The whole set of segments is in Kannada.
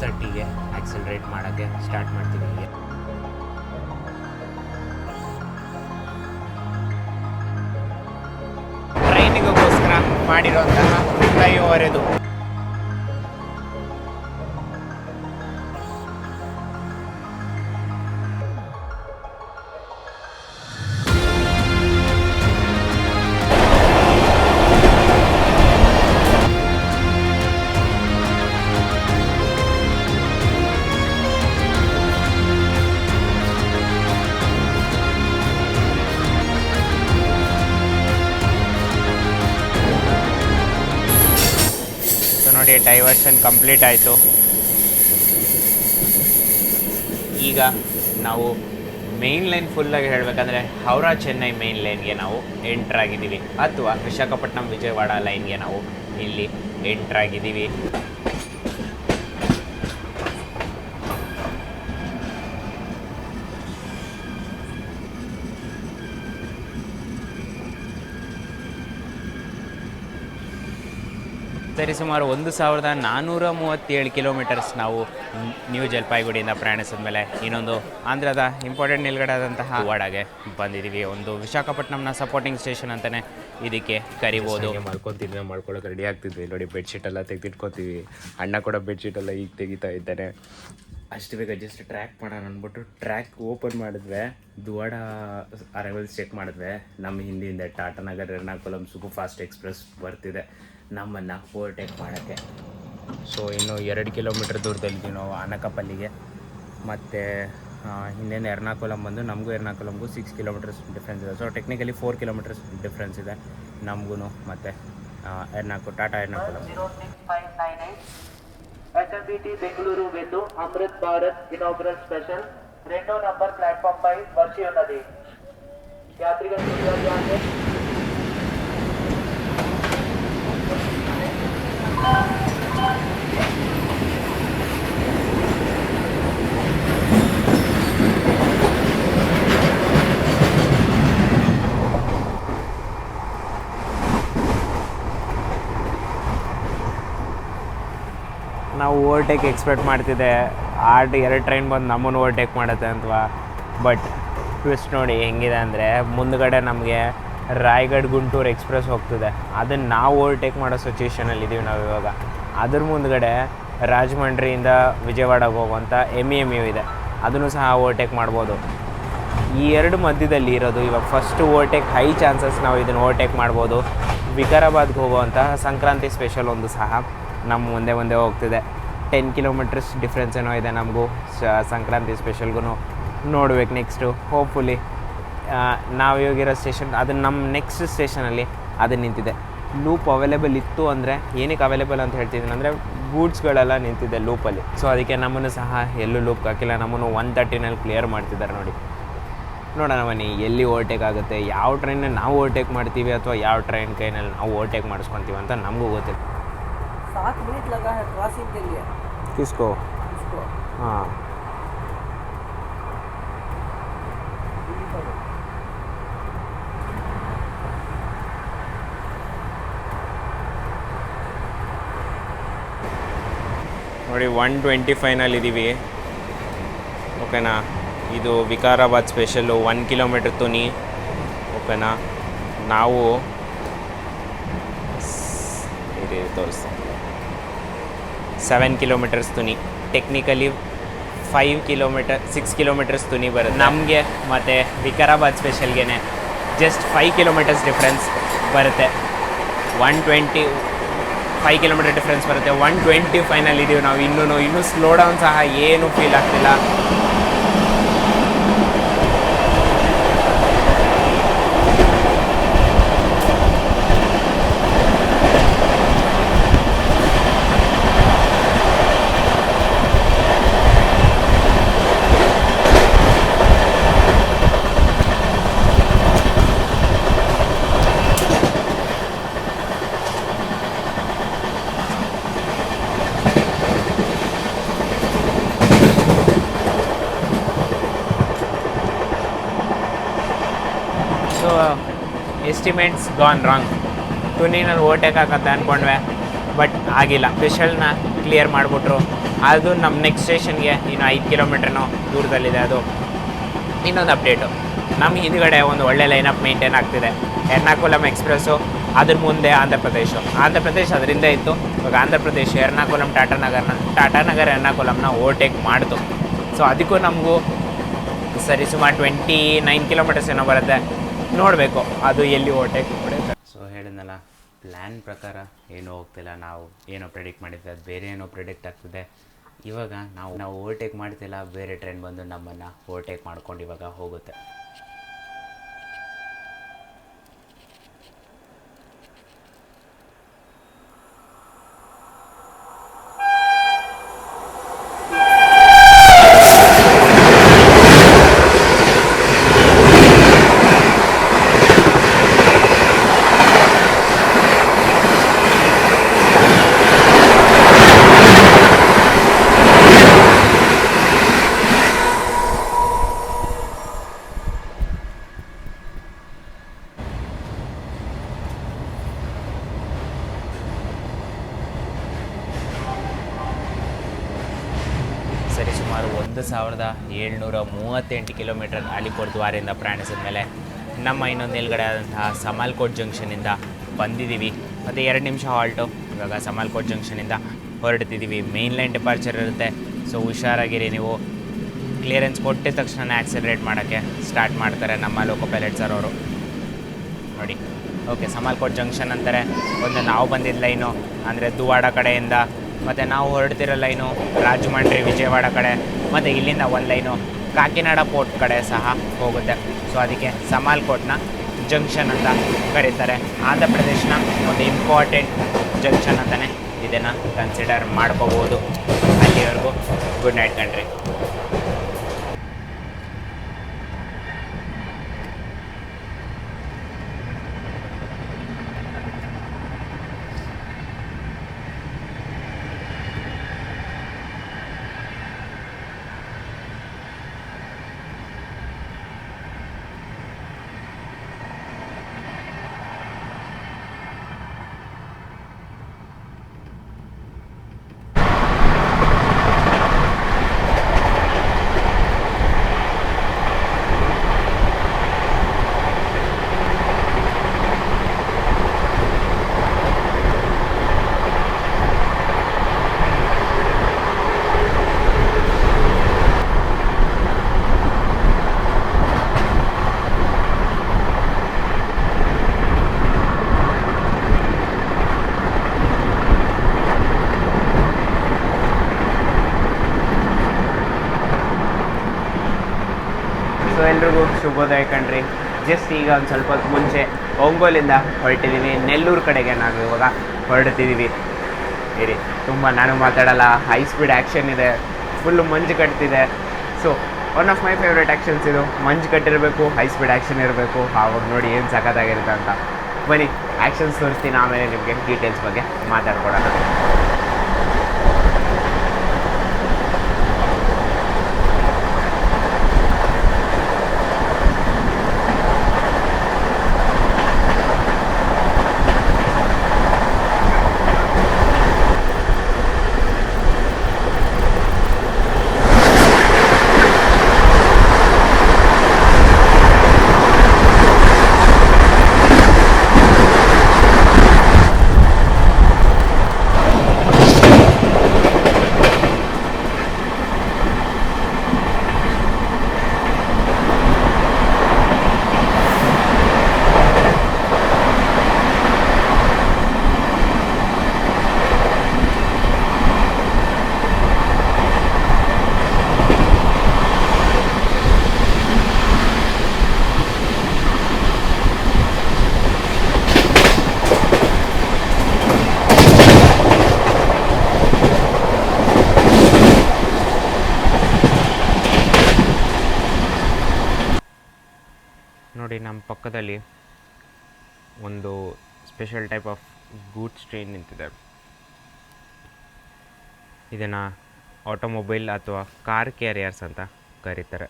230ಗೆ ಆಕ್ಸಲರೇಟ್ ಮಾಡೋಕ್ಕೆ ಸ್ಟಾರ್ಟ್ ಮಾಡ್ತೀವಿ. ಹೀಗೆ ಟ್ರೈನಿಗೋಸ್ಕರ ಮಾಡಿರೋಂತಹ ಫ್ಲೈಓವರ್ ಇದು. ನೋಡಿ, ಡೈವರ್ಷನ್ ಕಂಪ್ಲೀಟ್ ಆಯಿತು. ಈಗ ನಾವು ಮೇನ್ ಲೈನ್ ಫುಲ್ಲಾಗಿ ಹೇಳಬೇಕಂದ್ರೆ ಹೌರಾ ಚೆನ್ನೈ ಮೇನ್ ಲೈನ್ಗೆ ನಾವು ಎಂಟ್ರಾಗಿದ್ದೀವಿ, ಅಥವಾ ವಿಶಾಖಪಟ್ಟಣಂ ವಿಜಯವಾಡ ಲೈನ್ಗೆ ನಾವು ಇಲ್ಲಿ ಎಂಟ್ರಾಗಿದ್ದೀವಿ. ಸರಿ, ಸುಮಾರು 1437 ಕಿಲೋಮೀಟರ್ಸ್ ನಾವು ನ್ಯೂ ಜಲ್ಪಾಯ್ಗುಡಿಯಿಂದ ಪ್ರಯಾಣಿಸಿದ ಮೇಲೆ ಇನ್ನೊಂದು ಆಂಧ್ರದ ಇಂಪಾರ್ಟೆಂಟ್ ನಿಲ್ಗಡೆ ಆದಂತಹ ವಾಡಾಗೆ ಬಂದಿದ್ದೀವಿ. ಒಂದು ವಿಶಾಖಪಟ್ಟಣಂನ ಸಪೋರ್ಟಿಂಗ್ ಸ್ಟೇಷನ್ ಅಂತಲೇ ಇದಕ್ಕೆ ಕರಿಬೋದು. ಮಾಡ್ಕೊಳ್ಳೋಕೆ ರೆಡಿ ಆಗ್ತಿದ್ವಿ. ನೋಡಿ, ಬೆಡ್ಶೀಟೆಲ್ಲ ತೆಗೆದಿಟ್ಕೋತೀವಿ. ಅಣ್ಣ ಕೂಡ ಬೆಡ್ಶೀಟೆಲ್ಲ ಈಗ ತೆಗಿತಾ ಇದ್ದಾನೆ. ಅಷ್ಟು ಬೇಗ ಜಸ್ಟ್ ಟ್ರ್ಯಾಕ್ ಮಾಡೋಣ ಅಂದ್ಬಿಟ್ಟು ಟ್ರ್ಯಾಕ್ ಓಪನ್ ಮಾಡಿದ್ವಿ. ದುವಾಡ ಅರೈವಲ್ಸ್ ಚೆಕ್ ಮಾಡಿದ್ವಿ. ನಮ್ಮ ಹಿಂದಿಯಿಂದ ಟಾಟಾನಗರ್ ಎರ್ನಾಕುಲಂ ಸೂಪರ್ ಫಾಸ್ಟ್ ಎಕ್ಸ್ಪ್ರೆಸ್ ಬರ್ತಿದೆ ನಮ್ಮನ್ನು ಓವರ್ಟೇಕ್ ಮಾಡೋಕ್ಕೆ. ಸೊ ಇನ್ನು 2 ಕಿಲೋಮೀಟರ್ ದೂರದಲ್ಲಿದ್ದೀವಿ ನಾವು ಅನಕಪಲ್ಲಿಗೆ. ಮತ್ತು ಹಿಂದೇನು ಎರ್ನಾಕುಲಂ ಬಂದು ನಮಗೂ ಎರ್ನಾಕುಲಂಗೂ 6 ಕಿಲೋಮೀಟರ್ಸ್ ಡಿಫ್ರೆನ್ಸ್ ಇದೆ. ಸೊ ಟೆಕ್ನಿಕಲಿ 4 ಕಿಲೋಮೀಟರ್ಸ್ ಡಿಫ್ರೆನ್ಸ್ ಇದೆ ನಮಗೂ ಮತ್ತು ಟಾಟಾ ಎರ್ನಾಕುಲಂ. HMBT బెంగళూరు వెళ్ళు అమృత్ భారత్ ఇనాగ్రల్ స్పెషల్ 2వ నంబర్ ప్లాట్ఫామ్ పై వచ్చి ఉన్నది. యాత్రికులు ನಾವು ಓವರ್ಟೇಕ್ ಎಕ್ಸ್ಪೆಕ್ಟ್ ಮಾಡ್ತಿದ್ದೆ, 2 ಟ್ರೈನ್ ಬಂದು ನಮ್ಮನ್ನು ಓವರ್ಟೇಕ್ ಮಾಡುತ್ತೆ ಅಂತವಾ. ಬಟ್ ಟ್ವಿಸ್ಟ್ ನೋಡಿ ಹೆಂಗಿದೆ ಅಂದರೆ, ಮುಂದುಗಡೆ ನಮಗೆ ರಾಯಗಢ ಗುಂಟೂರು ಎಕ್ಸ್ಪ್ರೆಸ್ ಹೋಗ್ತಿದೆ. ಅದನ್ನು ನಾವು ಓವರ್ಟೇಕ್ ಮಾಡೋ ಸಿಚುವೇಷನಲ್ಲಿದ್ದೀವಿ ನಾವು ಇವಾಗ. ಅದ್ರ ಮುಂದುಗಡೆ ರಾಜಮಂಡ್ರಿಯಿಂದ ವಿಜಯವಾಡಗೆ ಹೋಗುವಂಥ MEMU ಇದೆ, ಅದನ್ನು ಸಹ ಓವರ್ಟೇಕ್ ಮಾಡ್ಬೋದು. ಈ 2 ಮಧ್ಯದಲ್ಲಿ ಇರೋದು ಇವಾಗ ಫಸ್ಟ್ ಓವರ್ಟೇಕ್ ಹೈ ಚಾನ್ಸಸ್ ನಾವು ಇದನ್ನು ಓವರ್ಟೇಕ್ ಮಾಡ್ಬೋದು. ವಿಕಾರಾಬಾದ್ಗೆ ಹೋಗುವಂತಹ ಸಂಕ್ರಾಂತಿ ಸ್ಪೆಷಲ್ ಒಂದು ಸಹ ನಮ್ಮ ಮುಂದೆ ಹೋಗ್ತಿದೆ. 10 ಕಿಲೋಮೀಟರ್ಸ್ ಡಿಫ್ರೆನ್ಸ್ ಏನೋ ಇದೆ ನಮಗೂ ಸಂಕ್ರಾಂತಿ ಸ್ಪೆಷಲ್ಗೂ. ನೋಡ್ಬೇಕು ನೆಕ್ಸ್ಟು. ಹೋಪ್ಫುಲಿ ನಾವು ಇವಾಗಿರೋ ಸ್ಟೇಷನ್ ಅದು ನಮ್ಮ ನೆಕ್ಸ್ಟ್ ಸ್ಟೇಷನಲ್ಲಿ ಅದು ನಿಂತಿದೆ. ಲೂಪ್ ಅವೈಲೇಬಲ್ ಇತ್ತು ಅಂದರೆ, ಏನಕ್ಕೆ ಅವೈಲೇಬಲ್ ಅಂತ ಹೇಳ್ತಿದ್ದೀನಿ ಅಂದರೆ ಗೂಡ್ಸ್ಗಳೆಲ್ಲ ನಿಂತಿದೆ ಲೂಪಲ್ಲಿ. ಸೊ ಅದಕ್ಕೆ ನಮ್ಮನ್ನು ಸಹ ಎಲ್ಲೂ ಲೂಪ್ ಹಾಕಿಲ್ಲ, ನಮ್ಮನ್ನು 130ನಲ್ಲಿ ಕ್ಲಿಯರ್ ಮಾಡ್ತಿದ್ದಾರೆ. ನೋಡಿ, ನೋಡೋಣ ಬನ್ನಿ ಎಲ್ಲಿ ಓವರ್ಟೇಕ್ ಆಗುತ್ತೆ, ಯಾವ ಟ್ರೈನ್ನ ನಾವು ಓವರ್ಟೇಕ್ ಮಾಡ್ತೀವಿ ಅಥವಾ ಯಾವ ಟ್ರೈನ್ ಕೈನಲ್ಲಿ ನಾವು ಓವರ್ಟೇಕ್ ಮಾಡಿಸ್ಕೊತೀವಿ ಅಂತ ನಮಗೂ ಗೊತ್ತಿಲ್ಲ. 7 मिनट लगा है क्रॉसिंग के लिए. किसको? हाँ, ನೋಡಿ 125ನಲ್ಲಿದ್ದೀವಿ. ಓಕೆನಾ, ಇದು ವಿಕಾರಾಬಾದ್ ಸ್ಪೆಷಲ್ಲು 1 ಕಿಲೋಮೀಟರ್ ತುನಿ. ಓಕೆನಾ, ನಾವು ತೋರಿಸ್ತೀನಿ 7 ಕಿಲೋಮೀಟರ್ಸ್ ತುನಿ. ಟೆಕ್ನಿಕಲಿ 6 ಕಿಲೋಮೀಟರ್ಸ್ ತುನಿ ಬರುತ್ತೆ ನಮಗೆ. ಮತ್ತು ವಿಕಾರಾಬಾದ್ ಸ್ಪೆಷಲ್ಗೆ ಜಸ್ಟ್ 5 ಕಿಲೋಮೀಟರ್ಸ್ ಡಿಫ್ರೆನ್ಸ್ ಬರುತ್ತೆ. 125 ಕಿಲೋಮೀಟರ್ ಡಿಫ್ರೆನ್ಸ್ ಬರುತ್ತೆ. 125ನಲ್ಲಿದ್ದೀವಿ ನಾವು. ಇನ್ನೂ ಸ್ಲೋ ಡೌನ್ ಸಹ ಏನೂ ಫೀಲ್ ಆಗ್ತಿಲ್ಲ. So estimates gone wrong. ತುನಿನಲ್ಲಿ ಓವರ್ಟೇಕ್ ಆಗತ್ತೆ ಅಂದ್ಕೊಂಡ್ವೆ, ಬಟ್ ಆಗಿಲ್ಲ. ಸ್ಪೆಷಲ್ನ ಕ್ಲಿಯರ್ ಮಾಡಿಬಿಟ್ರು. ಅದು ನಮ್ಮ ನೆಕ್ಸ್ಟ್ ಸ್ಟೇಷನ್ಗೆ ಇನ್ನು 5 ಕಿಲೋಮೀಟ್ರನೋ ದೂರದಲ್ಲಿದೆ. ಅದು ಇನ್ನೊಂದು ಅಪ್ಡೇಟು, ನಮ್ಮ ಹಿಂದುಗಡೆ ಒಂದು ಒಳ್ಳೆ ಲೈನಪ್ ಮೇಂಟೈನ್ ಆಗ್ತಿದೆ. ಎರ್ನಾಕುಲಂ ಎಕ್ಸ್ಪ್ರೆಸ್ಸು, ಅದ್ರ ಮುಂದೆ ಆಂಧ್ರ ಪ್ರದೇಶ್ ಅದರಿಂದ ಇತ್ತು. ಇವಾಗ ಆಂಧ್ರ ಪ್ರದೇಶ್ ಎರ್ನಾಕುಲಂ ಟಾಟಾನಗರ ಎರ್ನಾಕುಲಂನ ಓವರ್ಟೇಕ್ ಮಾಡ್ತು. ಸೊ ಅದಕ್ಕೂ ನಮಗೂ ಸರಿ ಸುಮಾರು 29 ಕಿಲೋಮೀಟರ್ಸ್ ಏನೋ ಬರುತ್ತೆ. ನೋಡಬೇಕು ಅದು ಎಲ್ಲಿ ಓವರ್ಟೇಕ್ ಮಾಡುತ್ತೆ. ಸೊ ಹೇಳಿದ್ನಲ್ಲ, ಪ್ಲ್ಯಾನ್ ಪ್ರಕಾರ ಏನೂ ಹೋಗ್ತಿಲ್ಲ. ನಾವು ಏನೋ ಪ್ರೆಡಿಕ್ಟ್ ಮಾಡಿದ್ವಿ, ಅದು ಬೇರೆ ಏನೋ ಪ್ರೆಡಿಕ್ಟ್ ಆಗ್ತಿದೆ. ಇವಾಗ ನಾವು ಓವರ್ಟೇಕ್ ಮಾಡ್ತಿಲ್ಲ, ಬೇರೆ ಟ್ರೈನ್ ಬಂದು ನಮ್ಮನ್ನು ಓವರ್ಟೇಕ್ ಮಾಡ್ಕೊಂಡು ಇವಾಗ ಹೋಗುತ್ತೆ. ಸರಿ ಸುಮಾರು 1738 ಕಿಲೋಮೀಟರ್ ಅಲಿಪುರ್ ದ್ವಾರಿಂದ ಪ್ರಯಾಣಿಸಿದ ಮೇಲೆ ನಮ್ಮ ಇನ್ನೊಂದು ಮೇಲ್ಗಡೆ ಆದಂತಹ ಸಮಾಲ್ಕೋಟ್ ಜಂಕ್ಷನಿಂದ ಬಂದಿದ್ದೀವಿ. ಮತ್ತು 2 ನಿಮಿಷ ಹಾಲ್ಟು. ಇವಾಗ ಸಮಾಲ್ಕೋಟ್ ಜಂಕ್ಷನಿಂದ ಹೊರಡ್ತಿದ್ದೀವಿ. ಮೇನ್ ಲೈನ್ ಡಿಪಾರ್ಚರ್ ಇರುತ್ತೆ. ಸೊ ಹುಷಾರಾಗಿರಿ ನೀವು. ಕ್ಲಿಯರೆನ್ಸ್ ಕೊಟ್ಟಿದ ತಕ್ಷಣ ಆ್ಯಕ್ಸಲರೇಟ್ ಮಾಡೋಕ್ಕೆ ಸ್ಟಾರ್ಟ್ ಮಾಡ್ತಾರೆ ನಮ್ಮ ಲೋಕೋ ಪೈಲಟ್ ಸರ್ ಅವರು. ನೋಡಿ, ಓಕೆ, ಸಮಾಲ್ಕೋಟ್ ಜಂಕ್ಷನ್ ಅಂತಾರೆ. ಒಂದು ನಾವು ಬಂದಿದ್ದ ಲೈನು ಅಂದರೆ ದುವಾಡ ಕಡೆಯಿಂದ, ಮತ್ತು ನಾವು ಹೊರಡ್ತಿರೋ ಲೈನು ರಾಜಮಂಡ್ರಿ ವಿಜಯವಾಡ ಕಡೆ, ಮತ್ತು ಇಲ್ಲಿಂದ ಒಂದು ಲೈನು ಕಾಕಿನಾಡ ಪೋರ್ಟ್ ಕಡೆ ಸಹ ಹೋಗುತ್ತೆ. ಸೊ ಅದಕ್ಕೆ ಸಮಾಲ್ಕೋಟ್ನ ಜಂಕ್ಷನ್ ಅಂತ ಕರೀತಾರೆ. ಆಂಧ್ರ ಪ್ರದೇಶನ ಒಂದು ಇಂಪಾರ್ಟೆಂಟ್ ಜಂಕ್ಷನ್ ಅಂತಲೇ ಇದನ್ನು ಕನ್ಸಿಡರ್ ಮಾಡ್ಕೋಬೋದು. ಅಲ್ಲಿವರೆಗೂ ಗುಡ್ ನೈಟ್ ಕಂಟ್ರಿ. ಎಲ್ರಿಗೂ ಶುಭೋದಯ ಕಣ್ರಿ. ಜಸ್ಟ್ ಈಗ ಒಂದು ಸ್ವಲ್ಪ ಹೊತ್ತು ಮುಂಚೆ ಒಂಗೋಲಿಂದ ಹೊರಟಿದ್ದೀವಿ. ನೆಲ್ಲೂರು ಕಡೆಗೆ ನಾವು ಇವಾಗ ಹೊರಡ್ತಿದ್ದೀವಿ. ಇರಿ, ತುಂಬ ನಾನು ಮಾತಾಡಲ್ಲ. ಹೈ ಸ್ಪೀಡ್ ಆ್ಯಕ್ಷನ್ ಇದೆ, ಫುಲ್ಲು ಮಂಜು ಕಟ್ತಿದೆ. So one of my favourite actions ಇದು. ಮಂಜು ಕಟ್ಟಿರಬೇಕು, ಹೈ ಸ್ಪೀಡ್ ಆ್ಯಕ್ಷನ್ ಇರಬೇಕು. ಆವಾಗ ನೋಡಿ ಏನು ಸಖತ್ತಾಗಿರುತ್ತೆ ಅಂತ. ಬನ್ನಿ ಆ್ಯಕ್ಷನ್ಸ್ ತೋರಿಸ್ತೀನಿ, ಆಮೇಲೆ ನಿಮಗೆ ಡೀಟೇಲ್ಸ್ ಬಗ್ಗೆ ಮಾತಾಡ್ಕೊಡೋಣ. ನೋಡಿ, ನಮ್ಮ ಪಕ್ಕದಲ್ಲಿ ಒಂದು special type of goods train ನಿಂತಿದೆ. ಇದನ್ನು ಆಟೋಮೊಬೈಲ್ ಅಥವಾ ಕಾರ್ ಕ್ಯಾರಿಯರ್ಸ್ ಅಂತ ಕರೀತಾರೆ.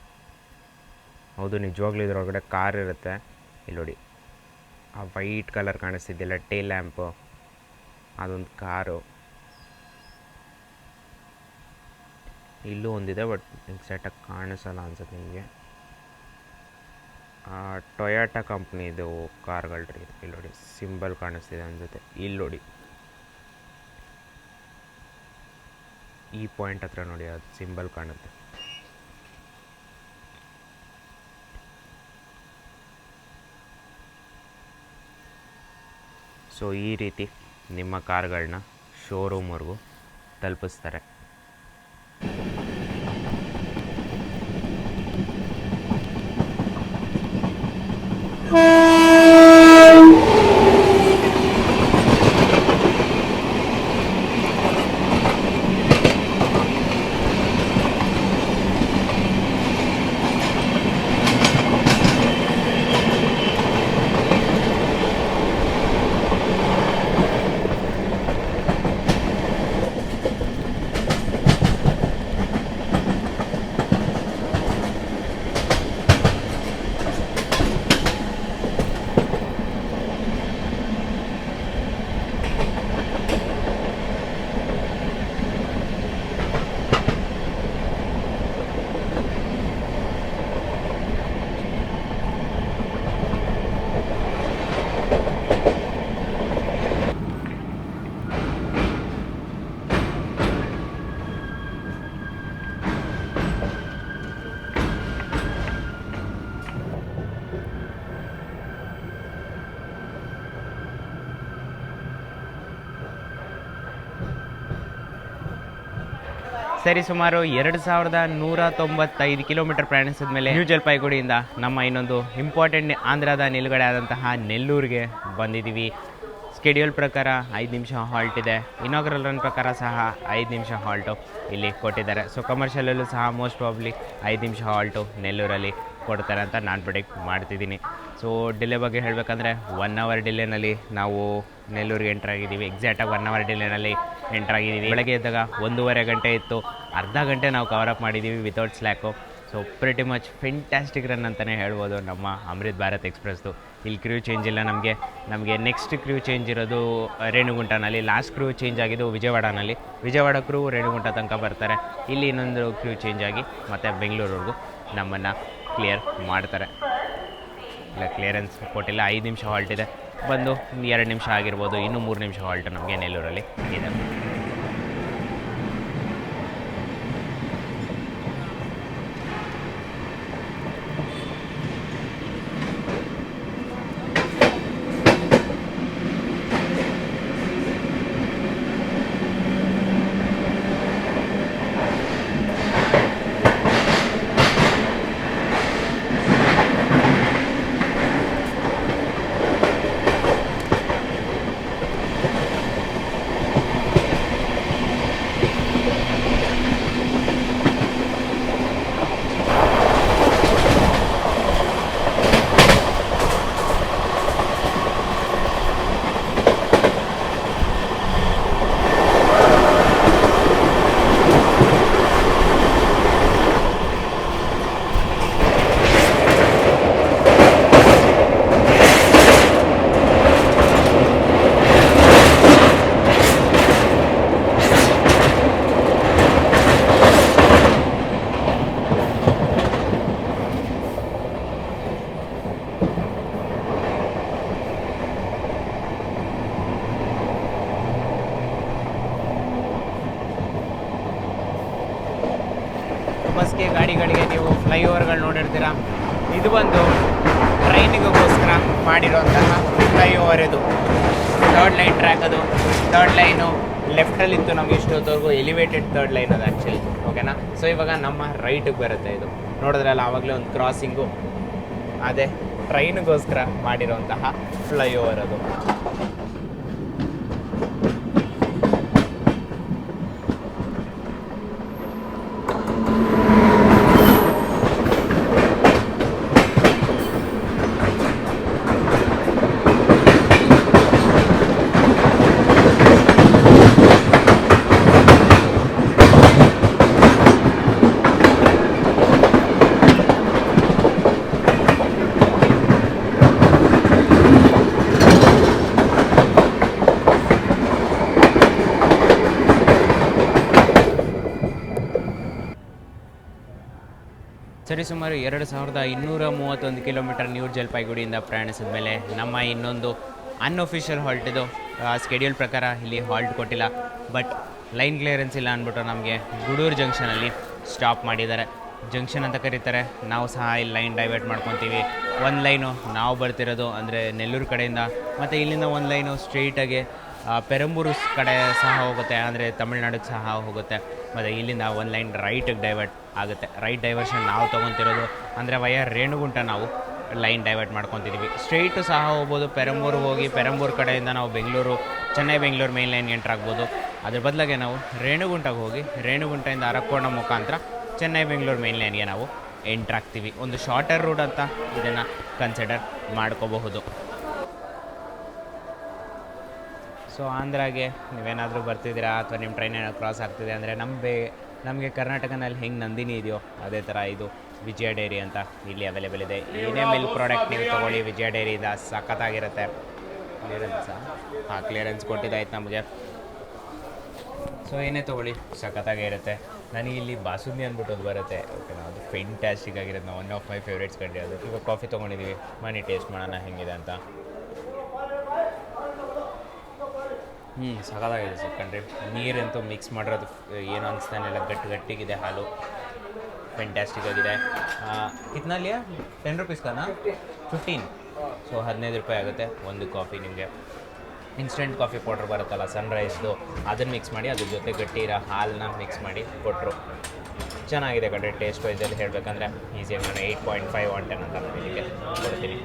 ಹೌದು, ನಿಜವಾಗ್ಲೂ ಇದರೊಳಗಡೆ ಕಾರ್ ಇರುತ್ತೆ. ಇಲ್ಲಿ ನೋಡಿ, ಆ ವೈಟ್ ಕಲರ್ ಕಾಣಿಸ್ತಿದ್ದಿಲ್ಲ ಟೇಲ್ ಲ್ಯಾಂಪು, ಅದೊಂದು ಕಾರು. ಇಲ್ಲೂ ಒಂದಿದೆ, ಬಟ್ ಎಕ್ಸಾಕ್ಟಾಗಿ ಕಾಣಿಸಲ್ಲ ಅನ್ಸುತ್ತೆ ನಿಮಗೆ. ಟೊಯಾಟಾ ಕಂಪ್ನಿದು ಕಾರ್ಗಳ್ರಿ ಇದು. ಇಲ್ಲಿ ನೋಡಿ ಸಿಂಬಲ್ ಕಾಣಿಸ್ತಿದೆ ಅನ್ಸುತ್ತೆ. ಇಲ್ಲಿ ನೋಡಿ ಈ ಪಾಯಿಂಟ್ ಹತ್ರ ನೋಡಿ ಅದು ಸಿಂಬಲ್ ಕಾಣುತ್ತೆ. ಸೊ ಈ ರೀತಿ ನಿಮ್ಮ ಕಾರ್ಗಳನ್ನ ಶೋರೂಮ್ವರೆಗೂ ತಲುಪಿಸ್ತಾರೆ. ಸರಿ, ಸುಮಾರು 2195 ಕಿಲೋಮೀಟರ್ ಪ್ರಯಾಣಿಸಿದ ಮೇಲೆ ನ್ಯೂ ಜಲ್ಪಾಯ್ಗುಡಿಯಿಂದ ನಮ್ಮ ಇನ್ನೊಂದು ಇಂಪಾರ್ಟೆಂಟ್ ಆಂಧ್ರದ ನಿಲುಗಡೆ ಆದಂತಹ ನೆಲ್ಲೂರಿಗೆ ಬಂದಿದ್ದೀವಿ. ಸ್ಕೆಡ್ಯೂಲ್ ಪ್ರಕಾರ 5 ನಿಮಿಷ ಹಾಲ್ಟ್ ಇದೆ. ಇನಾಗ್ರಲ್ ರನ್ ಪ್ರಕಾರ ಸಹ 5 ನಿಮಿಷ ಹಾಲ್ಟು ಇಲ್ಲಿ ಕೊಟ್ಟಿದ್ದಾರೆ. ಸೊ ಕಮರ್ಷಿಯಲಲ್ಲೂ ಸಹ ಮೋಸ್ಟ್ ಪ್ರಾಬ್ಲಿ 5 ನಿಮಿಷ ಹಾಲ್ಟು ನೆಲ್ಲೂರಲ್ಲಿ ಕೊಡ್ತಾರೆ ಅಂತ ನಾನು ಪ್ರೆಡಿಕ್ಟ್ ಮಾಡ್ತಿದ್ದೀನಿ. ಸೊ ಡಿಲೇ ಬಗ್ಗೆ ಹೇಳಬೇಕಂದ್ರೆ 1 ಅವರ್ ಡಿಲೇನಲ್ಲಿ ನಾವು ನೆಲ್ಲೂರಿಗೆ ಎಂಟ್ರಾಗಿದ್ದೀವಿ. ಎಕ್ಸಾಕ್ಟಾಗಿ 1 ಅವರ್ ಡಿಲೇನಲ್ಲಿ ಎಂಟ್ರಾಗಿದ್ದೀವಿ. ಬೆಳಗ್ಗೆ ಎದ್ದಾಗ 1.5 ಗಂಟೆ ಇತ್ತು, ಅರ್ಧ ಗಂಟೆ ನಾವು ಕವರಪ್ ಮಾಡಿದ್ದೀವಿ without slack. So pretty much fantastic run ಅಂತಲೇ ಹೇಳ್ಬೋದು ನಮ್ಮ ಅಮೃತ್ ಭಾರತ್ ಎಕ್ಸ್ಪ್ರೆಸ್ದು. ಇಲ್ಲಿ ಕ್ರ್ಯೂ ಚೇಂಜ್ ಇಲ್ಲ ನಮಗೆ ನೆಕ್ಸ್ಟ್ ಕ್ರ್ಯೂ ಚೇಂಜ್ ಇರೋದು ರೇಣುಗುಂಟನಲ್ಲಿ. ಲಾಸ್ಟ್ ಕ್ರ್ಯೂ ಚೇಂಜ್ ಆಗಿದ್ದು ವಿಜಯವಾಡನಲ್ಲಿ. ವಿಜಯವಾಡ ಕ್ರೂ ರೇಣುಗುಂಟ ತನಕ ಬರ್ತಾರೆ. ಇಲ್ಲಿ ಇನ್ನೊಂದು ಕ್ರ್ಯೂ ಚೇಂಜ್ ಆಗಿ ಮತ್ತು ಬೆಂಗಳೂರವರೆಗೂ ನಮ್ಮನ್ನು ಕ್ಲಿಯರ್ ಮಾಡ್ತಾರೆ. ಇಲ್ಲ, ಕ್ಲಿಯರೆನ್ಸ್ ಕೊಟ್ಟಿಲ್ಲ. 5 ನಿಮಿಷ ಹಾಲ್ಟ್ ಇದೆ. ಬಂದು 2 ನಿಮಿಷ ಆಗಿರ್ಬೋದು. ಇನ್ನೂ 3 ನಿಮಿಷ ಹಾಲ್ಟ್ ನಮಗೆ ನೆಲ್ಲೂರಲ್ಲಿ ಇದೆ. ಬಸ್ಗೆ ಗಾಡಿಗಳಿಗೆ ನೀವು ಫ್ಲೈಓವರ್ಗಳು ನೋಡಿರ್ತೀರ. ಇದು ಬಂದು ಟ್ರೈನಿಗೋಸ್ಕರ ಮಾಡಿರೋಂತಹ ಫ್ಲೈಓವರ್. ಇದು 3rd ಲೈನ್ ಟ್ರ್ಯಾಕ್. ಅದು 3rd ಲೈನು ಲೆಫ್ಟಲ್ಲಿತ್ತು ನಮಗೆ ಇಷ್ಟೊತ್ತವರೆಗೂ. ಎಲಿವೇಟೆಡ್ 3rd ಲೈನ್ ಅದು ಆ್ಯಕ್ಚುಲಿ, ಓಕೆನಾ. ಸೊ ಇವಾಗ ನಮ್ಮ ರೈಟಿಗೆ ಬರುತ್ತೆ. ಇದು ನೋಡಿದ್ರಲ್ಲ ಆವಾಗಲೇ ಒಂದು ಕ್ರಾಸಿಂಗು, ಅದೇ ಟ್ರೈನಿಗೋಸ್ಕರ ಮಾಡಿರೋಂತಹ ಫ್ಲೈಓವರ್ ಅದು. ಸರಿಸುಮಾರು 2231 ಕಿಲೋಮೀಟರ್ ನ್ಯೂ ಜಲ್ಪಾಯ್ಗುಡಿಯಿಂದ ಪ್ರಯಾಣಿಸಿದ ಮೇಲೆ ನಮ್ಮ ಇನ್ನೊಂದು ಅನ್ಅಫಿಷಿಯಲ್ ಹಾಲ್ಟ್ ಇದು. ಸ್ಕೆಡ್ಯೂಲ್ ಪ್ರಕಾರ ಇಲ್ಲಿ ಹಾಲ್ಟ್ ಕೊಟ್ಟಿಲ್ಲ, ಬಟ್ ಲೈನ್ ಕ್ಲಿಯರೆನ್ಸ್ ಇಲ್ಲ ಅಂದ್ಬಿಟ್ಟು ನಮಗೆ ಗೂಡೂರು ಜಂಕ್ಷನಲ್ಲಿ ಸ್ಟಾಪ್ ಮಾಡಿದ್ದಾರೆ. ಜಂಕ್ಷನ್ ಅಂತ ಕರೀತಾರೆ. ನಾವು ಸಹ ಇಲ್ಲಿ ಲೈನ್ ಡೈವರ್ಟ್ ಮಾಡ್ಕೊತೀವಿ. ಒಂದು ಲೈನು ನಾವು ಬರ್ತಿರೋದು ಅಂದರೆ ನೆಲ್ಲೂರು ಕಡೆಯಿಂದ, ಮತ್ತು ಇಲ್ಲಿಂದ ಒಂದು ಲೈನು ಸ್ಟ್ರೈಟಾಗಿ ಪೆರಂಬೂರು ಕಡೆ ಸಹ ಹೋಗುತ್ತೆ, ಅಂದರೆ ತಮಿಳ್ನಾಡಿಗೆ ಸಹ ಹೋಗುತ್ತೆ. ಮತ್ತು ಇಲ್ಲಿಂದ ಒಂದು ಲೈನ್ ರೈಟಿಗೆ ಡೈವರ್ಟ್ ಆಗುತ್ತೆ. ರೈಟ್ ಡೈವರ್ಷನ್ ನಾವು ತೊಗೊತಿರೋದು ಅಂದರೆ ವಯ ರೇಣುಗುಂಟ ನಾವು ಲೈನ್ ಡೈವರ್ಟ್ ಮಾಡ್ಕೊತಿದ್ದೀವಿ. ಸ್ಟ್ರೈಟು ಸಹ ಹೋಗ್ಬೋದು, ಪೆರಂಬೂರು ಹೋಗಿ ಪೆರಂಬೂರು ಕಡೆಯಿಂದ ನಾವು ಬೆಂಗಳೂರು ಚೆನ್ನೈ ಬೆಂಗಳೂರು ಮೇನ್ ಲೈನ್ಗೆ ಎಂಟ್ರ್ ಆಗ್ಬೋದು. ಅದ್ರ ಬದಲಾಗೆ ನಾವು ರೇಣುಗುಂಟಗೆ ಹೋಗಿ ರೇಣುಗುಂಟದಿಂದ ಅರಕೋಣ ಮುಖಾಂತರ ಚೆನ್ನೈ ಬೆಂಗಳೂರು ಮೇನ್ ಲೈನ್ಗೆ ನಾವು ಎಂಟ್ರ್ ಆಗ್ತೀವಿ. ಒಂದು ಶಾರ್ಟರ್ ರೂಟ್ ಅಂತ ಇದನ್ನು ಕನ್ಸಿಡರ್ ಮಾಡ್ಕೋಬಹುದು. ಸೊ ಆಂಧ್ರಾಗೆ ನೀವೇನಾದರೂ ಬರ್ತಿದ್ದೀರಾ ಅಥವಾ ನಿಮ್ಮ ಟ್ರೈನ್ ಏನಾದ್ರು ಕ್ರಾಸ್ ಆಗ್ತಿದೆ ಅಂದರೆ ನಮಗೆ ಕರ್ನಾಟಕನಲ್ಲಿ ಹೆಂಗೆ ನಂದಿನಿ ಇದೆಯೋ ಅದೇ ಥರ ಇದು ವಿಜಯ ಡೈರಿ ಅಂತ ಇಲ್ಲಿ ಅವೈಲೇಬಲ್ ಇದೆ. ಏನೇ ಮಿಲ್ಕ್ ಪ್ರಾಡಕ್ಟ್ ನೀವು ತೊಗೊಳ್ಳಿ ವಿಜಯ ಡೈರಿಯಿಂದ ಸಖತ್ತಾಗಿರುತ್ತೆ. ಕ್ಲಿಯರೆನ್ಸಾ? ಹಾಂ, ಕ್ಲಿಯರೆನ್ಸ್ ಕೊಟ್ಟಿದ್ದಾಯ್ತು ನಮಗೆ. ಸೊ ಏನೇ ತೊಗೊಳ್ಳಿ ಸಖತ್ತಾಗೇ ಇರುತ್ತೆ. ನನಗೆ ಇಲ್ಲಿ ಬಾಸುಂದಿ ಅಂದ್ಬಿಟ್ಟು ಅದು ಬರುತ್ತೆ. ಓಕೆನಾ, ಅದು ಫೆಂಟ್ಯಾಸ್ಟಿಕ್ ಆಗಿರುತ್ತೆ. ನಾವು ಒನ್ ಆಫ್ ಮೈ ಫೇವ್ರೇಟ್ಸ್ ಕಂಡ್ರಿ ಅದು. ಇವಾಗ ಕಾಫಿ ತೊಗೊಂಡಿದ್ದೀವಿ, ಮನಿ ಟೇಸ್ಟ್ ಮಾಡೋಣ ಹೆಂಗಿದೆ ಅಂತ. ಸಖತ್ತಾಗಿದೆ ಸರ್ ಕಂಡ್ರಿ. ನೀರಂತೂ ಮಿಕ್ಸ್ ಮಾಡಿರೋದು ಏನು ಅನಿಸ್ತಾನೆಲ್ಲ ಗಟ್ಟಿಗಿದೆ ಹಾಲು. ಫ್ಯಾಂಟಾಸ್ಟಿಕ್ ಆಗಿದೆ. ಕಿತ್ನಾ ಲಿಯಾ? 10 ರೂಪೀಸ್ ಕಾನಾ? 15. ಸೊ 15 ರೂಪಾಯಿ ಆಗುತ್ತೆ ಒಂದು ಕಾಫಿ. ನಿಮಗೆ ಇನ್ಸ್ಟೆಂಟ್ ಕಾಫಿ ಪೌಡ್ರ್ ಬರುತ್ತಲ್ಲ ಸನ್ರೈಸ್ದು, ಅದನ್ನು ಮಿಕ್ಸ್ ಮಾಡಿ ಅದ್ರ ಜೊತೆ ಗಟ್ಟಿ ಇರೋ ಹಾಲನ್ನ ಮಿಕ್ಸ್ ಮಾಡಿ ಕೊಟ್ಟರು. ಚೆನ್ನಾಗಿದೆ ಕಣ್ರಿ. ಟೇಸ್ಟ್ ವೈಸಲ್ಲಿ ಹೇಳಬೇಕಂದ್ರೆ ಈಸಿಯಾಗಿ ನಾನು 8.5 on 10 ಅಂತ ಇದಕ್ಕೆ ಕೊಡ್ತೀನಿ.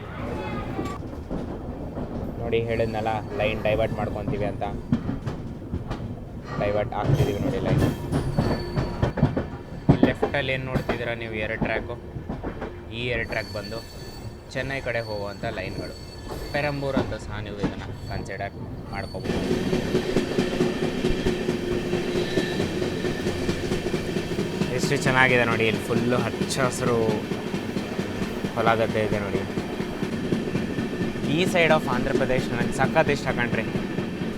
ನೋಡಿ ಹೇಳಿದ್ನಲ್ಲ ಲೈನ್ ಡೈವರ್ಟ್ ಮಾಡ್ಕೊತೀವಿ ಅಂತ. ಡೈವರ್ಟ್ ಆಗ್ತಿದ್ದೀವಿ ನೋಡಿ ಲೈನ್. ಲೆಫ್ಟಲ್ಲಿ ಏನು ನೋಡ್ತಿದ್ದೀರಾ ನೀವು, 2 ಟ್ರ್ಯಾಕು. ಈ 2 ಟ್ರ್ಯಾಕ್ ಬಂದು ಚೆನ್ನೈ ಕಡೆ ಹೋಗುವಂಥ ಲೈನ್ಗಳು. ಪೆರಂಬೂರು ಅಂತ ಸಹ ನೀವು ಇದನ್ನು ಕನ್ಸಿಡರ್ ಮಾಡ್ಕೋಬೋದು. ಎಷ್ಟು ಚೆನ್ನಾಗಿದೆ ನೋಡಿ. ಇಲ್ಲಿ ಫುಲ್ಲು ಹಚ್ಚ ಹಸಿರು ಹೊಲ ಗದ್ದೆ ಇದೆ ನೋಡಿ. ಈ ಸೈಡ್ ಆಫ್ ಆಂಧ್ರ ಪ್ರದೇಶ್ ನನಗೆ ಸಖತ್ ಇಷ್ಟ ಕಂಡ್ರಿ.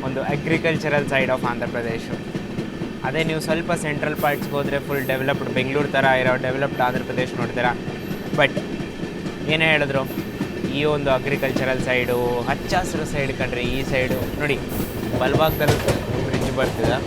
ಒಂದು agricultural side of Andhra Pradesh. ಅದೇ ನೀವು ಸ್ವಲ್ಪ ಸೆಂಟ್ರಲ್ ಪಾರ್ಟ್ಸ್ಗೆ ಹೋದರೆ ಫುಲ್ ಡೆವಲಪ್ಡ್ ಬೆಂಗಳೂರು ಥರ ಇರೋ ಡೆವಲಪ್ಡ್ ಆಂಧ್ರ ಪ್ರದೇಶ್ ನೋಡ್ತೀರಾ. ಬಟ್ ಏನೇ ಹೇಳಿದ್ರು ಈ ಒಂದು ಅಗ್ರಿಕಲ್ಚರಲ್ ಸೈಡು ಹಚ್ಚ ಹಸಿರು ಸೈಡ್ ಕಂಡ್ರಿ. ಈ ಸೈಡು ನೋಡಿ ಬಲಭಾಗದಲ್ಲಿ ಬ್ರಿಡ್ಜ್ ಬರ್ತಿದೆ.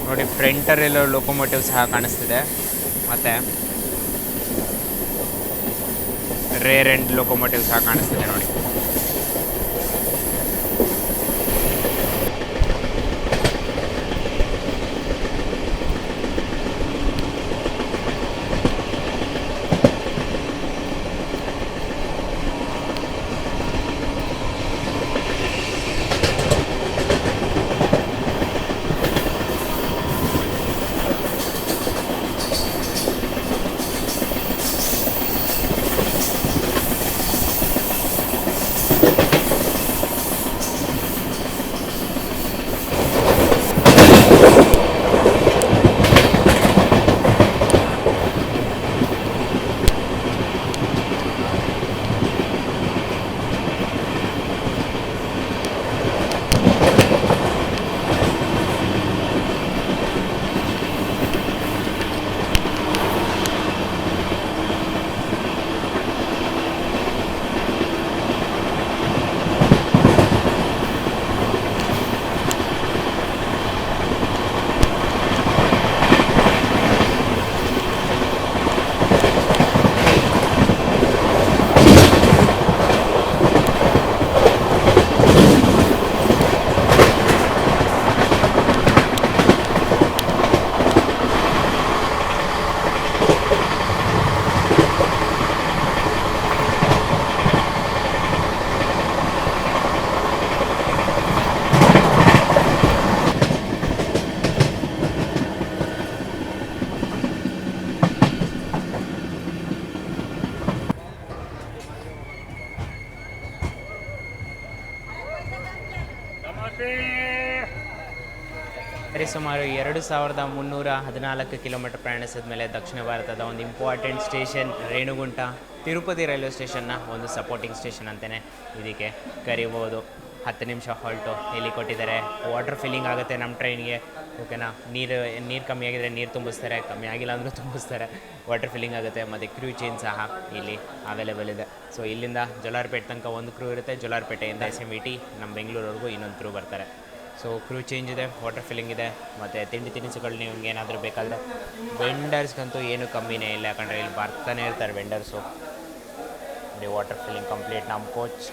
ನೋಡಿ ಫ್ರಂಟಲ್ಲೆಲ್ಲೋ ಲೊಕೊಮೋಟಿವ್ ಸಹ ಕಾಣಿಸ್ತಿದೆ, ಮತ್ತು ರೇರ್ ಎಂಡ್ ಲೊಕೊಮೋಟಿವ್ ಸಹ ಕಾಣಿಸ್ತಿದೆ ನೋಡಿ. ಸುಮಾರು 2314 ಕಿಲೋಮೀಟರ್ ಪ್ರಯಾಣಿಸಿದ ಮೇಲೆ ದಕ್ಷಿಣ ಭಾರತದ ಒಂದು important station Renigunta Tirupati railway ಸ್ಟೇಷನ್ನ ಒಂದು ಸಪೋರ್ಟಿಂಗ್ ಸ್ಟೇಷನ್ ಅಂತಲೇ ಇದಕ್ಕೆ ಕರಿಬೋದು. 10 ನಿಮಿಷ ಹಾಲ್ಟು ಇಲ್ಲಿ ಕೊಟ್ಟಿದ್ದಾರೆ. ವಾಟರ್ ಫಿಲ್ಲಿಂಗ್ ಆಗುತ್ತೆ ನಮ್ಮ ಟ್ರೈನ್ಗೆ, ಓಕೆನಾ. ನೀರು ಕಮ್ಮಿ ಆಗಿದರೆ ನೀರು ತುಂಬಿಸ್ತಾರೆ, ಕಮ್ಮಿ ಆಗಿಲ್ಲ ಅಂದರೂ ತುಂಬಿಸ್ತಾರೆ. ವಾಟರ್ ಫಿಲ್ಲಿಂಗ್ ಆಗುತ್ತೆ. ಮತ್ತು ಕ್ರೂ ಚೇಂಜ್ ಸಹ ಇಲ್ಲಿ ಅವೈಲೇಬಲ್ ಇದೆ. ಸೊ ಇಲ್ಲಿಂದ ಜೋಲಾರ್ಪೇಟೆ ತನಕ ಒಂದು ಕ್ರೂ ಇರುತ್ತೆ. ಜೋಲಾರ್ಪೇಟೆಯಿಂದ SMVT ನಮ್ಮ ಬೆಂಗಳೂರವರೆಗೂ ಇನ್ನೊಂದು ಕ್ರೂ ಬರ್ತಾರೆ. ಸೊ ಕ್ರೂ ಚೇಂಜ್ ಇದೆ, ವಾಟರ್ ಫಿಲ್ಲಿಂಗ್ ಇದೆ, ಮತ್ತು ತಿಂಡಿ ತಿನಿಸುಗಳು ನಿಮ್ಗೆ ಏನಾದರೂ ಬೇಕಾದರೆ ವೆಂಡರ್ಸ್ಗಂತೂ ಏನೂ ಕಮ್ಮಿನೇ ಇಲ್ಲ, ಯಾಕಂದರೆ ಇಲ್ಲಿ ಬರ್ತಾನೆ ಇರ್ತಾರೆ ವೆಂಡರ್ಸು. ನೋಡಿ ವಾಟರ್ ಫಿಲ್ಲಿಂಗ್ ಕಂಪ್ಲೀಟ್. ನಮ್ಮ ಕೋಚ್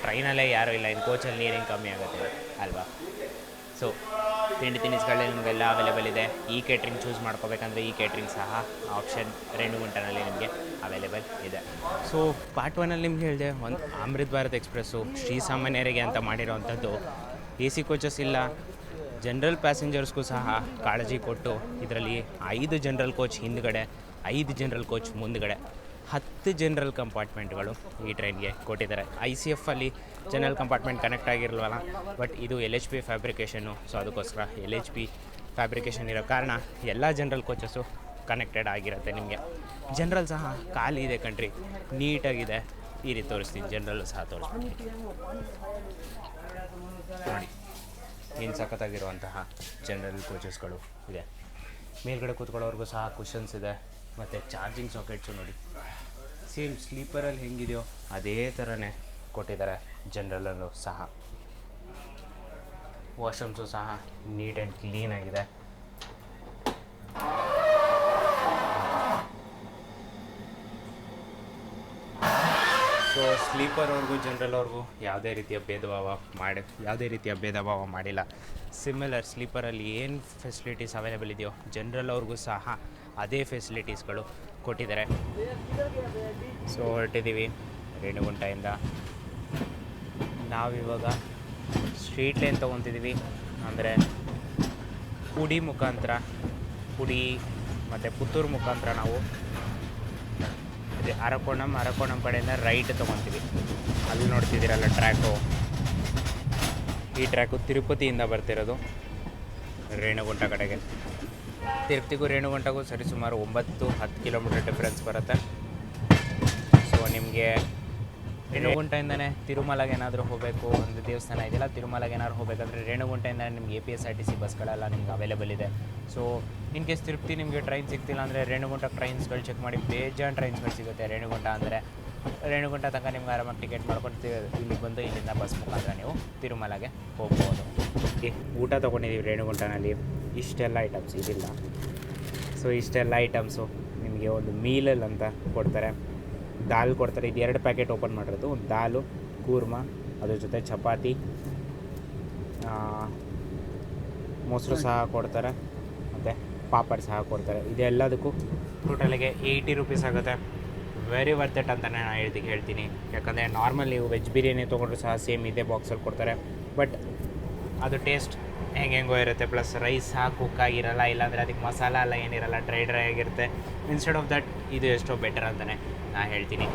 ಟ್ರೈನಲ್ಲೇ ಯಾರೂ ಇಲ್ಲ, ಇನ್ನು ಕೋಚಲ್ಲಿ ನೀರೇನು ಕಮ್ಮಿ ಆಗುತ್ತೆ ಅಲ್ವಾ. ಸೊ ತಿಂಡಿ ತಿನಿಸುಗಳೇ ನಿಮಗೆಲ್ಲ ಅವೈಲೇಬಲ್ ಇದೆ. ಈ ಕೇಟ್ರಿಂಗ್ ಚೂಸ್ ಮಾಡ್ಕೋಬೇಕಂದ್ರೆ ಈ ಕೇಟ್ರಿಂಗ್ ಸಹ ಆಪ್ಷನ್ ರೇಣುಗುಂಟನಲ್ಲಿ ನಿಮಗೆ ಅವೈಲೇಬಲ್ ಇದೆ. ಸೊ ಪಾರ್ಟ್ 1ಅಲ್ಲಿ ನಿಮ್ಗೆ ಹೇಳಿದೆ, ಒಂದು ಅಮೃತ್ ಭಾರತ್ ಎಕ್ಸ್ಪ್ರೆಸ್ಸು ಶ್ರೀಸಾಮಾನ್ಯರಿಗೆ ಅಂತ ಮಾಡಿರೋವಂಥದ್ದು. AC ಕೋಚಸ್ ಇಲ್ಲ, ಜನರಲ್ ಪ್ಯಾಸೆಂಜರ್ಸ್ಗೂ ಸಹ ಕಾಳಜಿ ಕೊಟ್ಟು ಇದರಲ್ಲಿ 5 ಜನರಲ್ ಕೋಚ್ ಹಿಂದುಗಡೆ, 5 ಜನರಲ್ ಕೋಚ್ ಮುಂದುಗಡೆ, 10 ಜನರಲ್ ಕಂಪಾರ್ಟ್ಮೆಂಟ್ಗಳು ಈ ಟ್ರೈನ್ಗೆ ಕೊಟ್ಟಿದ್ದಾರೆ. ICFಲ್ಲಿ ಜನರಲ್ ಕಂಪಾರ್ಟ್ಮೆಂಟ್ ಕನೆಕ್ಟ್ ಆಗಿರಲ್ವಲ್ಲ, ಬಟ್ ಇದು LHP ಫ್ಯಾಬ್ರಿಕೇಷನ್ನು. ಸೊ ಅದಕ್ಕೋಸ್ಕರ LHP ಫ್ಯಾಬ್ರಿಕೇಷನ್ ಇರೋ ಕಾರಣ ಎಲ್ಲ ಜನರಲ್ ಕೋಚಸ್ಸು ಕನೆಕ್ಟೆಡ್ ಆಗಿರುತ್ತೆ. ನಿಮಗೆ ಜನರಲ್ ಸಹ ಖಾಲಿ ಇದೆ ಕಣ್ರಿ, ನೀಟಾಗಿದೆ. ಈ ರೀತಿ ತೋರಿಸ್ತೀನಿ, ಜನರಲ್ಲು ಸಹ ತೋರಿಸ್ತೀನಿ ನೋಡಿ. ಏನು ಸಖತ್ತಾಗಿರುವಂತಹ ಜನರಲ್ ಕೋಚಸ್ಗಳು ಇದೆ. ಮೇಲ್ಗಡೆ ಕೂತ್ಕೊಳ್ಳೋರ್ಗೂ ಸಹ ಕುಷನ್ಸ್ ಇದೆ, ಮತ್ತು ಚಾರ್ಜಿಂಗ್ ಸಾಕೆಟ್ಸು ನೋಡಿ. ಸೇಮ್ ಸ್ಲೀಪರಲ್ಲಿ ಹೆಂಗಿದೆಯೋ ಅದೇ ಥರನೇ ಕೊಟ್ಟಿದ್ದಾರೆ ಜನರಲ್ಲೂ ಸಹ. ವಾಶ್ರೂಮ್ಸು ಸಹ ನೀಟ್ ಆ್ಯಂಡ್ ಕ್ಲೀನಾಗಿದೆ. ಸೊ ಸ್ಲೀಪರ್ವರೆಗೂ ಜನರಲ್ವರೆಗೂ ಯಾವುದೇ ರೀತಿಯ ಭೇದ ಭಾವ ಮಾಡಿಲ್ಲ. ಸಿಮಿಲರ್ ಸ್ಲೀಪರಲ್ಲಿ ಏನು ಫೆಸಿಲಿಟೀಸ್ ಅವೈಲೇಬಲ್ ಇದೆಯೋ ಜನರಲ್ವರೆಗೂ ಸಹ ಅದೇ ಫೆಸಿಲಿಟೀಸ್ಗಳು ಕೊಟ್ಟಿದ್ದಾರೆ. ಸೊ ಹೊರಟಿದ್ದೀವಿ ರೇಣುಗುಂಟದಿಂದ. ನಾವಿವಾಗ ಸ್ಟ್ರೀಟ್ ಲೈನ್ ತೊಗೊತಿದ್ದೀವಿ, ಅಂದರೆ ಪುಡಿ ಮತ್ತು ಪುತ್ತೂರು ಮುಖಾಂತರ ನಾವು ಅರಕೋಣಂ ಕಡೆಯಿಂದ ರೈಟ್ ತೊಗೊತೀವಿ. ಅಲ್ಲಿ ನೋಡ್ತಿದ್ದೀರಲ್ಲ ಟ್ರ್ಯಾಕು, ಈ ಟ್ರ್ಯಾಕು ತಿರುಪತಿಯಿಂದ ಬರ್ತಿರೋದು ರೇಣುಗುಂಟ ಕಡೆಗೆ. ತಿರುಪತಿಗೂ ರೇಣುಗುಂಟಗೂ ಸರಿಸುಮಾರು 9-10 ಕಿಲೋಮೀಟರ್ ಡಿಫ್ರೆನ್ಸ್ ಬರುತ್ತೆ. ಸೊ ನಿಮಗೆ ರೇಣುಗುಂಟದಿಂದನೇ ತಿರುಮಲಗೆ ಏನಾದರೂ ಹೋಗಬೇಕು, ಒಂದು ದೇವಸ್ಥಾನ ಇದೆಯಲ್ಲ, ತಿರುಮಲಗೆ ಏನಾದ್ರು ಹೋಗಬೇಕಂದ್ರೆ ರೇಣುಗುಂಟದಿಂದ ನಿಮಗೆ APSRTC ಬಸ್ಗಳೆಲ್ಲ ನಿಮ್ಗೆ ಅವೈಲೇಬಲ್ ಇದೆ. ಸೊ ಇನ್ ಕೇಸ್ ತಿರುಪತಿ ನಿಮಗೆ ಟ್ರೈನ್ ಸಿಗ್ತಿಲ್ಲ ಅಂದರೆ ರೇಣುಗುಂಟ ಟ್ರೈನ್ಸ್ಗಳು ಚೆಕ್ ಮಾಡಿ, ಬೇಜಾನ್ ಟ್ರೈನ್ಸ್ಗಳು ಸಿಗುತ್ತೆ. ರೇಣುಗುಂಟ ತನಕ ನಿಮ್ಗೆ ಆರಾಮಾಗಿ ಟಿಕೆಟ್ ಮಾಡ್ಕೊಂಡು ಇಲ್ಲಿಗೆ ಬಂದು ಇಲ್ಲಿಂದ ಬಸ್ ಮುಖಾಂತರ ನೀವು ತಿರುಮಲಗೆ ಹೋಗ್ಬೋದು. ಓಕೆ, ಊಟ ತೊಗೊಂಡಿದ್ದೀವಿ ರೇಣುಗುಂಟನಲ್ಲಿ. ಇಷ್ಟೆಲ್ಲ ಐಟಮ್ಸ್ ಇದಿಲ್ಲ. ಸೊ ಇಷ್ಟೆಲ್ಲ ಐಟಮ್ಸು ನಿಮಗೆ ಒಂದು ಮೀಲಲ್ಲಿ ಅಂತ ಕೊಡ್ತಾರೆ. ದಾಲ್ ಕೊಡ್ತಾರೆ. ಇದು 2 ಪ್ಯಾಕೆಟ್ ಓಪನ್ ಮಾಡಿರೋದು. ಒಂದು ದಾಲು ಕೂರ್ಮ, ಅದ್ರ ಜೊತೆ ಚಪಾತಿ, ಮೊಸರು ಸಹ ಕೊಡ್ತಾರೆ, ಮತ್ತು ಪಾಪಡ್ ಸಹ ಕೊಡ್ತಾರೆ. ಇದೆಲ್ಲದಕ್ಕೂ ಟೋಟಲಿಗೆ 80 ರೂಪೀಸ್ ಆಗುತ್ತೆ. ವೆರಿ ವರ್ತ್ ಇಟ್ ಅಂತಲೇ ನಾನು ಹೇಳ್ತೀನಿ. ಯಾಕಂದರೆ ನಾರ್ಮಲ್ ನೀವು ವೆಜ್ ಬಿರಿಯಾನಿ ತೊಗೊಂಡ್ರು ಸಹ ಸೇಮ್ ಇದೇ ಬಾಕ್ಸಲ್ಲಿ ಕೊಡ್ತಾರೆ, ಬಟ್ ಅದು ಟೇಸ್ಟ್ ಹೆಂಗೆಂಗೋ ಇರುತ್ತೆ. ಪ್ಲಸ್ ರೈಸ್ ಸಹ ಕುಕ್ ಆಗಿರಲ್ಲ, ಇಲ್ಲಾಂದರೆ ಅದಕ್ಕೆ ಮಸಾಲ ಎಲ್ಲ ಏನಿರಲ್ಲ, ಡ್ರೈ ಆಗಿರುತ್ತೆ. ಇನ್ಸ್ಟೆಡ್ ಆಫ್ ದಟ್ ಇದು ಎಷ್ಟೋ ಬೆಟರ್ ಅಂತಲೇ ನಾನು ಹೇಳ್ತೀನಿ.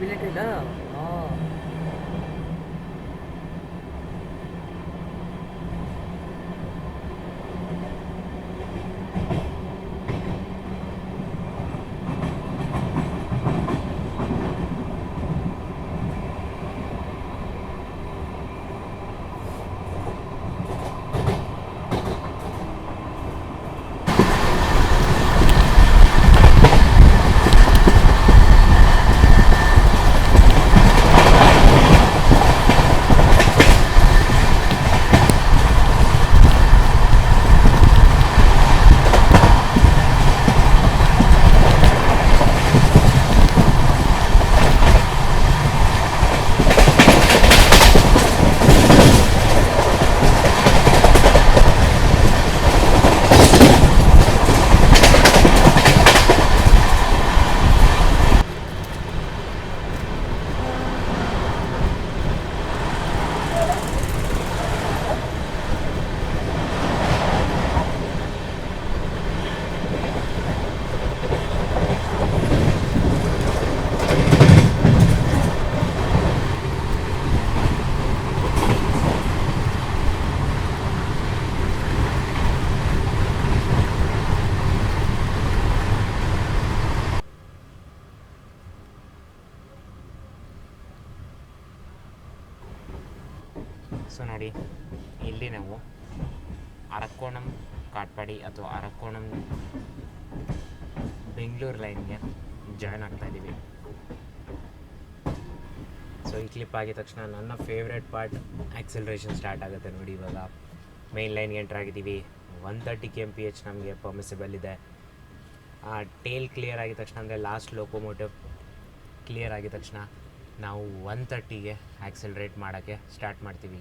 Billet ಸೊ ನೋಡಿ, ಇಲ್ಲಿ ನಾವು ಅರಕೋಣಂ ಕಾಟ್ಪಾಡಿ ಅಥವಾ ಅರಕೋಣಂ ಬೆಂಗಳೂರು ಲೈನ್ಗೆ ಜಾಯ್ನ್ ಆಗ್ತಾಯಿದ್ದೀವಿ. ಸೊ ಈ ಕ್ಲಿಪ್ ಆಗಿದ ತಕ್ಷಣ ನನ್ನ ಫೇವ್ರೆಟ್ ಪಾರ್ಟ್ ಆಕ್ಸಲರೇಷನ್ ಸ್ಟಾರ್ಟ್ ಆಗುತ್ತೆ ನೋಡಿ. ಇವಾಗ ಮೇನ್ ಲೈನ್ಗೆ ಎಂಟ್ರ್ ಆಗಿದ್ದೀವಿ. 130 km/h ನಮಗೆ ಪರ್ಮಿಸಿಬಲ್ ಇದೆ. ಆ ಟೇಲ್ ಕ್ಲಿಯರ್ ಆಗಿದ ತಕ್ಷಣ, ಅಂದರೆ ಲಾಸ್ಟ್ ಲೋಕೋಮೋಟಿವ್ ಕ್ಲಿಯರ್ ಆಗಿದ ತಕ್ಷಣ ನಾವು 130ಗೆ ಆಕ್ಸಲರೇಟ್ ಮಾಡೋಕ್ಕೆ ಸ್ಟಾರ್ಟ್ ಮಾಡ್ತೀವಿ.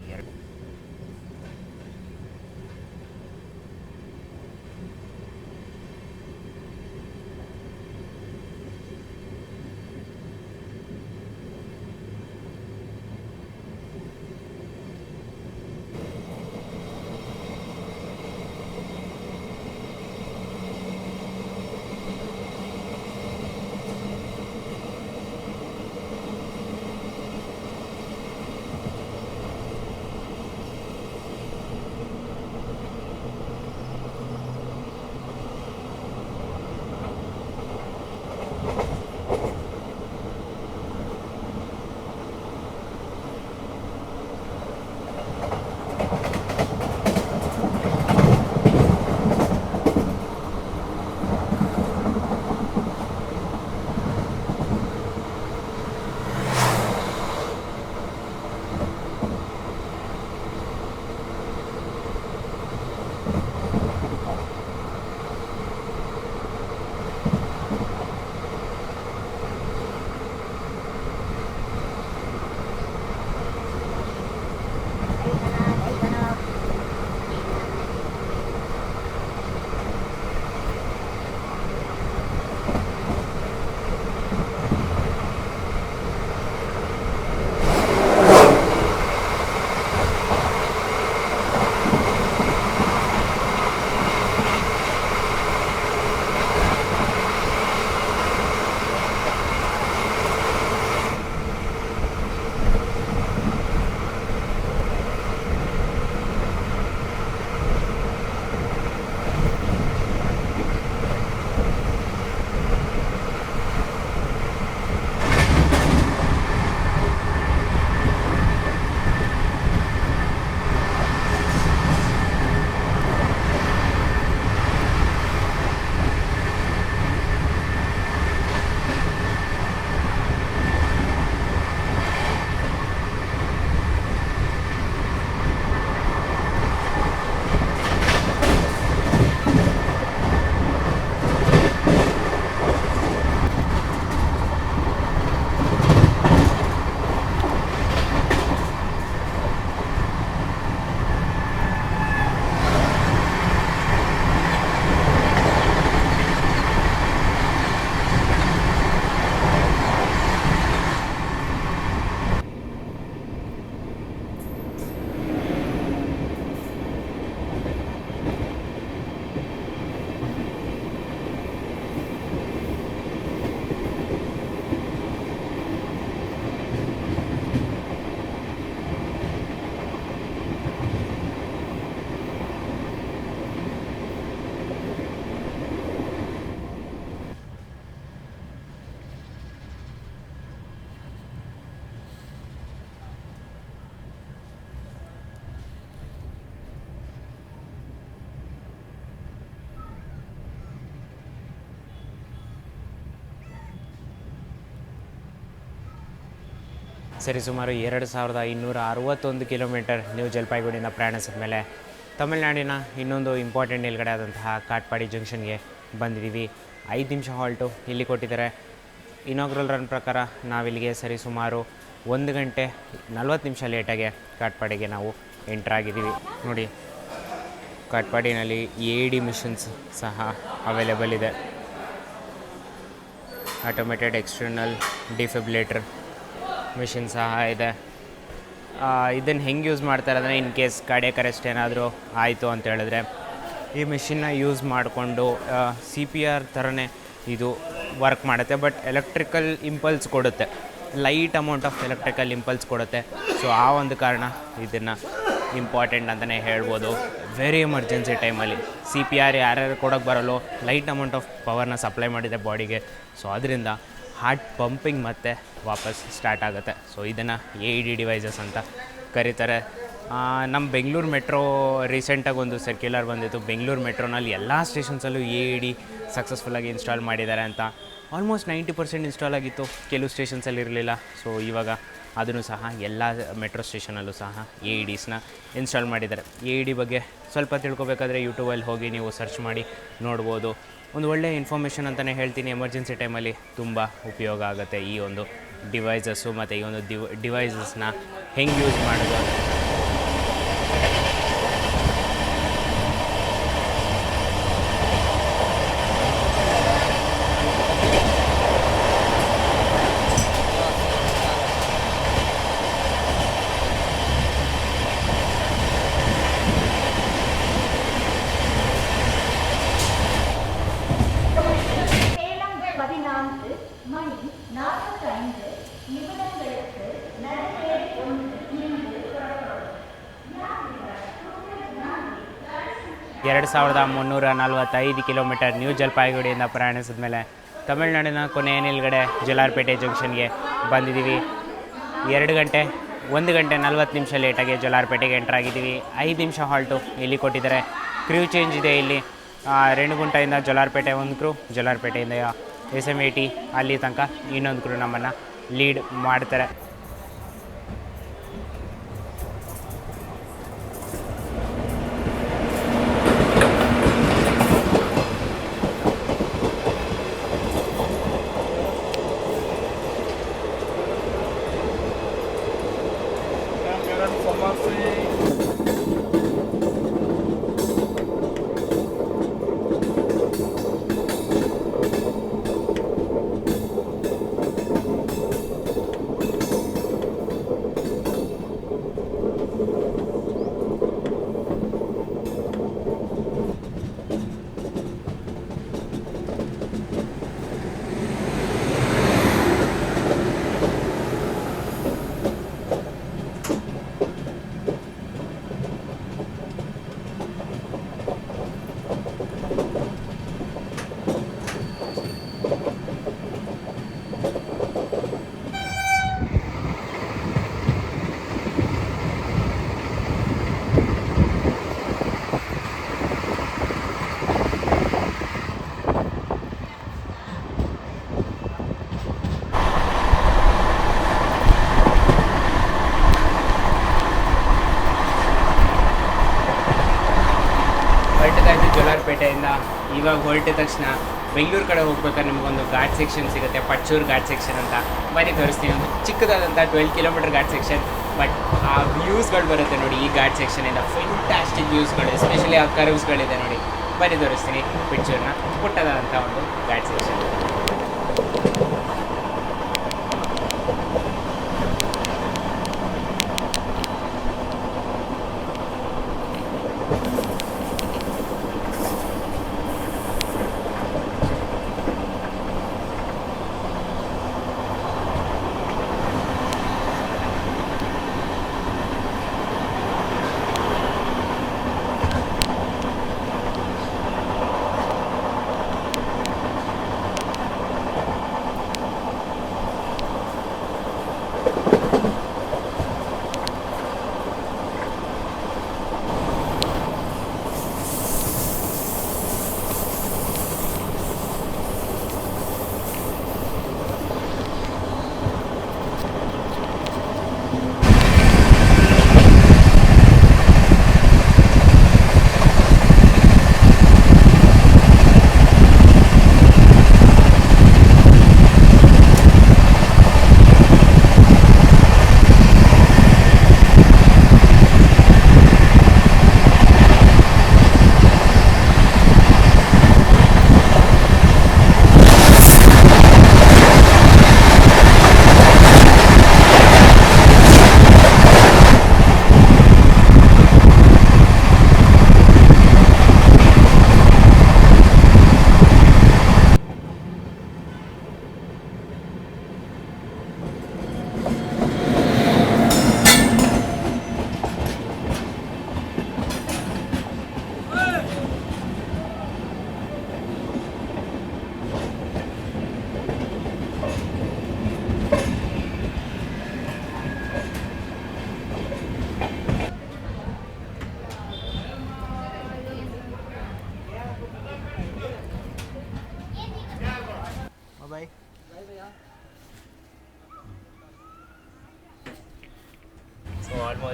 ಸರಿ, ಸುಮಾರು 2261 ಕಿಲೋಮೀಟರ್ ನ್ಯೂ ಜಲ್ಪಾಯ್ಗುಡಿಯಿಂದ ಪ್ರಯಾಣಿಸಿದ ಮೇಲೆ ತಮಿಳುನಾಡಿನ ಇನ್ನೊಂದು ಇಂಪಾರ್ಟೆಂಟ್ ನಿಲ್ಗಡೆ ಆದಂತಹ ಕಾಟ್ಪಾಡಿ ಜಂಕ್ಷನ್ಗೆ ಬಂದಿದ್ದೀವಿ. 5 ನಿಮಿಷ ಹಾಲ್ಟು ಇಲ್ಲಿ ಕೊಟ್ಟಿದ್ದಾರೆ. ಇನಾಗ್ರಲ್ ರನ್ ಪ್ರಕಾರ ನಾವಿಲ್ಲಿಗೆ ಸರಿ ಸುಮಾರು 1 ಗಂಟೆ 40 ನಿಮಿಷ ಲೇಟಾಗೆ ಕಾಟ್ಪಾಡಿಗೆ ನಾವು ಎಂಟ್ರ್ ಆಗಿದ್ದೀವಿ. ನೋಡಿ, ಕಾಟ್ಪಾಡಿನಲ್ಲಿ AED ಮಿಷನ್ಸ್ ಸಹ ಅವೈಲೇಬಲ್ ಇದೆ. ಆಟೋಮೇಟೆಡ್ ಎಕ್ಸ್ಟರ್ನಲ್ ಡಿಫಿಬ್ರಿಲೇಟರ್ ಮಿಷಿನ್ ಸಹ ಇದೆ. ಇದನ್ನು ಹೆಂಗೆ ಯೂಸ್ ಮಾಡ್ತಾರೆ ಅಂದರೆ, ಇನ್ ಕೇಸ್ ಕಾರ್ಡಿಯಾಕ್ ಅರೆಸ್ಟ್ ಏನಾದರೂ ಆಯಿತು ಅಂತ ಹೇಳಿದ್ರೆ ಈ ಮಿಷಿನ್ನ ಯೂಸ್ ಮಾಡಿಕೊಂಡು CPR ಥರನೇ ಇದು ವರ್ಕ್ ಮಾಡುತ್ತೆ. ಬಟ್ ಎಲೆಕ್ಟ್ರಿಕಲ್ ಇಂಪಲ್ಸ್ ಕೊಡುತ್ತೆ, light amount of electrical impulse ಕೊಡುತ್ತೆ. ಸೊ ಆ ಒಂದು ಕಾರಣ ಇದನ್ನು ಇಂಪಾರ್ಟೆಂಟ್ ಅಂತಲೇ ಹೇಳ್ಬೋದು. ವೆರಿ ಎಮರ್ಜೆನ್ಸಿ ಟೈಮಲ್ಲಿ CPR ಯಾರ್ಯಾರು ಕೊಡೋಕ್ಕೆ ಬರಲ್ಲೋ, ಲೈಟ್ ಅಮೌಂಟ್ ಆಫ್ ಪವರ್ನ ಸಪ್ಲೈ ಮಾಡಿದೆ ಬಾಡಿಗೆ. ಸೊ ಅದರಿಂದ ಹಾರ್ಟ್ ಪಂಪಿಂಗ್ ಮತ್ತೆ ವಾಪಸ್ ಸ್ಟಾರ್ಟ್ ಆಗುತ್ತೆ. ಸೊ ಇದನ್ನು AED ಡಿವೈಸಸ್ ಅಂತ ಕರೀತಾರೆ. ನಮ್ಮ ಬೆಂಗಳೂರು ಮೆಟ್ರೋ ರೀಸೆಂಟಾಗಿ ಒಂದು ಸರ್ಕ್ಯುಲರ್ ಬಂದಿತ್ತು, ಬೆಂಗಳೂರು ಮೆಟ್ರೋನಲ್ಲಿ ಎಲ್ಲ ಸ್ಟೇಷನ್ಸಲ್ಲೂ AED ಸಕ್ಸಸ್ಫುಲ್ಲಾಗಿ ಇನ್ಸ್ಟಾಲ್ ಮಾಡಿದ್ದಾರೆ ಅಂತ. ಆಲ್ಮೋಸ್ಟ್ 90% ಇನ್ಸ್ಟಾಲ್ ಆಗಿತ್ತು, ಕೆಲವು ಸ್ಟೇಷನ್ಸಲ್ಲಿ ಇರಲಿಲ್ಲ. ಸೊ ಇವಾಗ ಅದನ್ನು ಸಹ ಎಲ್ಲ ಮೆಟ್ರೋ ಸ್ಟೇಷನಲ್ಲೂ ಸಹ AEDಸ್ನ ಇನ್ಸ್ಟಾಲ್ ಮಾಡಿದ್ದಾರೆ. AED ಬಗ್ಗೆ ಸ್ವಲ್ಪ ತಿಳ್ಕೊಬೇಕಾದ್ರೆ ಯೂಟ್ಯೂಬಲ್ಲಿ ಹೋಗಿ ನೀವು ಸರ್ಚ್ ಮಾಡಿ ನೋಡ್ಬೋದು. ಒಂದು ಒಳ್ಳೆಯ ಇನ್ಫಾರ್ಮೇಷನ್ ಅಂತಲೇ ಹೇಳ್ತೀನಿ. ಎಮರ್ಜೆನ್ಸಿ ಟೈಮಲ್ಲಿ ತುಂಬ ಉಪಯೋಗ ಆಗುತ್ತೆ ಈ ಒಂದು ಡಿವೈಸಸ್ಸು, ಮತ್ತು ಈ ಒಂದು ಡಿವೈಸಸ್ನ ಹೆಂಗೆ ಯೂಸ್ ಮಾಡೋದು. சேலம் 14 மணி 45 நிமிடங்களுக்கு நடைபெற இன்று 2345 ಕಿಲೋಮೀಟರ್ ನ್ಯೂ ಜಲ್ಪಾಯ್ಗುಡಿಯಿಂದ ಪ್ರಯಾಣಿಸಿದ ಮೇಲೆ ತಮಿಳುನಾಡಿನ ಕೊನೆಯ ನಿಲ್ಗಡೆ ಜಲಾರ್ಪೇಟೆ ಜಂಕ್ಷನ್ಗೆ ಬಂದಿದ್ದೀವಿ. 1 ಗಂಟೆ 40 ಲೇಟಾಗಿ ಜಲಾರ್ಪೇಟೆಗೆ ಎಂಟ್ರಾಗಿದ್ದೀವಿ. 5 ನಿಮಿಷ ಹಾಲ್ಟು ಇಲ್ಲಿ ಕೊಟ್ಟಿದ್ದಾರೆ. ಕ್ರೂ ಚೇಂಜ್ ಇದೆ ಇಲ್ಲಿ. ರೇಣುಗುಂಟದಿಂದ ಜಲಾರ್ಪೇಟೆ ಒಂದು ಕ್ರೂ, ಜಲಾರ್ಪೇಟೆಯಿಂದ SM80 ಅಲ್ಲಿ ತನಕ ಇನ್ನೊಂದು ಕ್ರೂ ನಮ್ಮನ್ನು ಲೀಡ್ ಮಾಡ್ತಾರೆ. ಜಲಾರ್ಪೇಟೆಯಿಂದ ಇವಾಗ ಹೊರಟ ತಕ್ಷಣ ಬೆಂಗಳೂರು ಕಡೆ ಹೋಗ್ಬೇಕಾದ್ರೆ ನಿಮಗೊಂದು ಘಾಟ್ ಸೆಕ್ಷನ್ ಸಿಗುತ್ತೆ, ಪಚ್ಚೂರು ಘಾಟ್ ಸೆಕ್ಷನ್ ಅಂತ. ಬನ್ನಿ ತೋರಿಸ್ತೀನಿ. ಒಂದು ಚಿಕ್ಕದಾದಂಥ 12 ಕಿಲೋಮೀಟರ್ ಘಾಟ್ ಸೆಕ್ಷನ್. ಬಟ್ ಆ ವ್ಯೂಸ್ಗಳು ಬರುತ್ತೆ ನೋಡಿ ಈ ಘಾಟ್ ಸೆಕ್ಷನಿಂದ, ಫೆಂಟಾಸ್ಟಿಕ್ ವ್ಯೂಸ್ಗಳು, ಎಸ್ಪೆಷಲಿ ಆ ಕರ್ವ್ಸ್ಗಳಿದೆ ನೋಡಿ. ಬನ್ನಿ ತೋರಿಸ್ತೀನಿ ಪಿಕ್ಚರ್ನ. ಪುಟ್ಟದಾದಂಥ ಒಂದು ಘಾಟ್ ಸೆಕ್ಷನ್.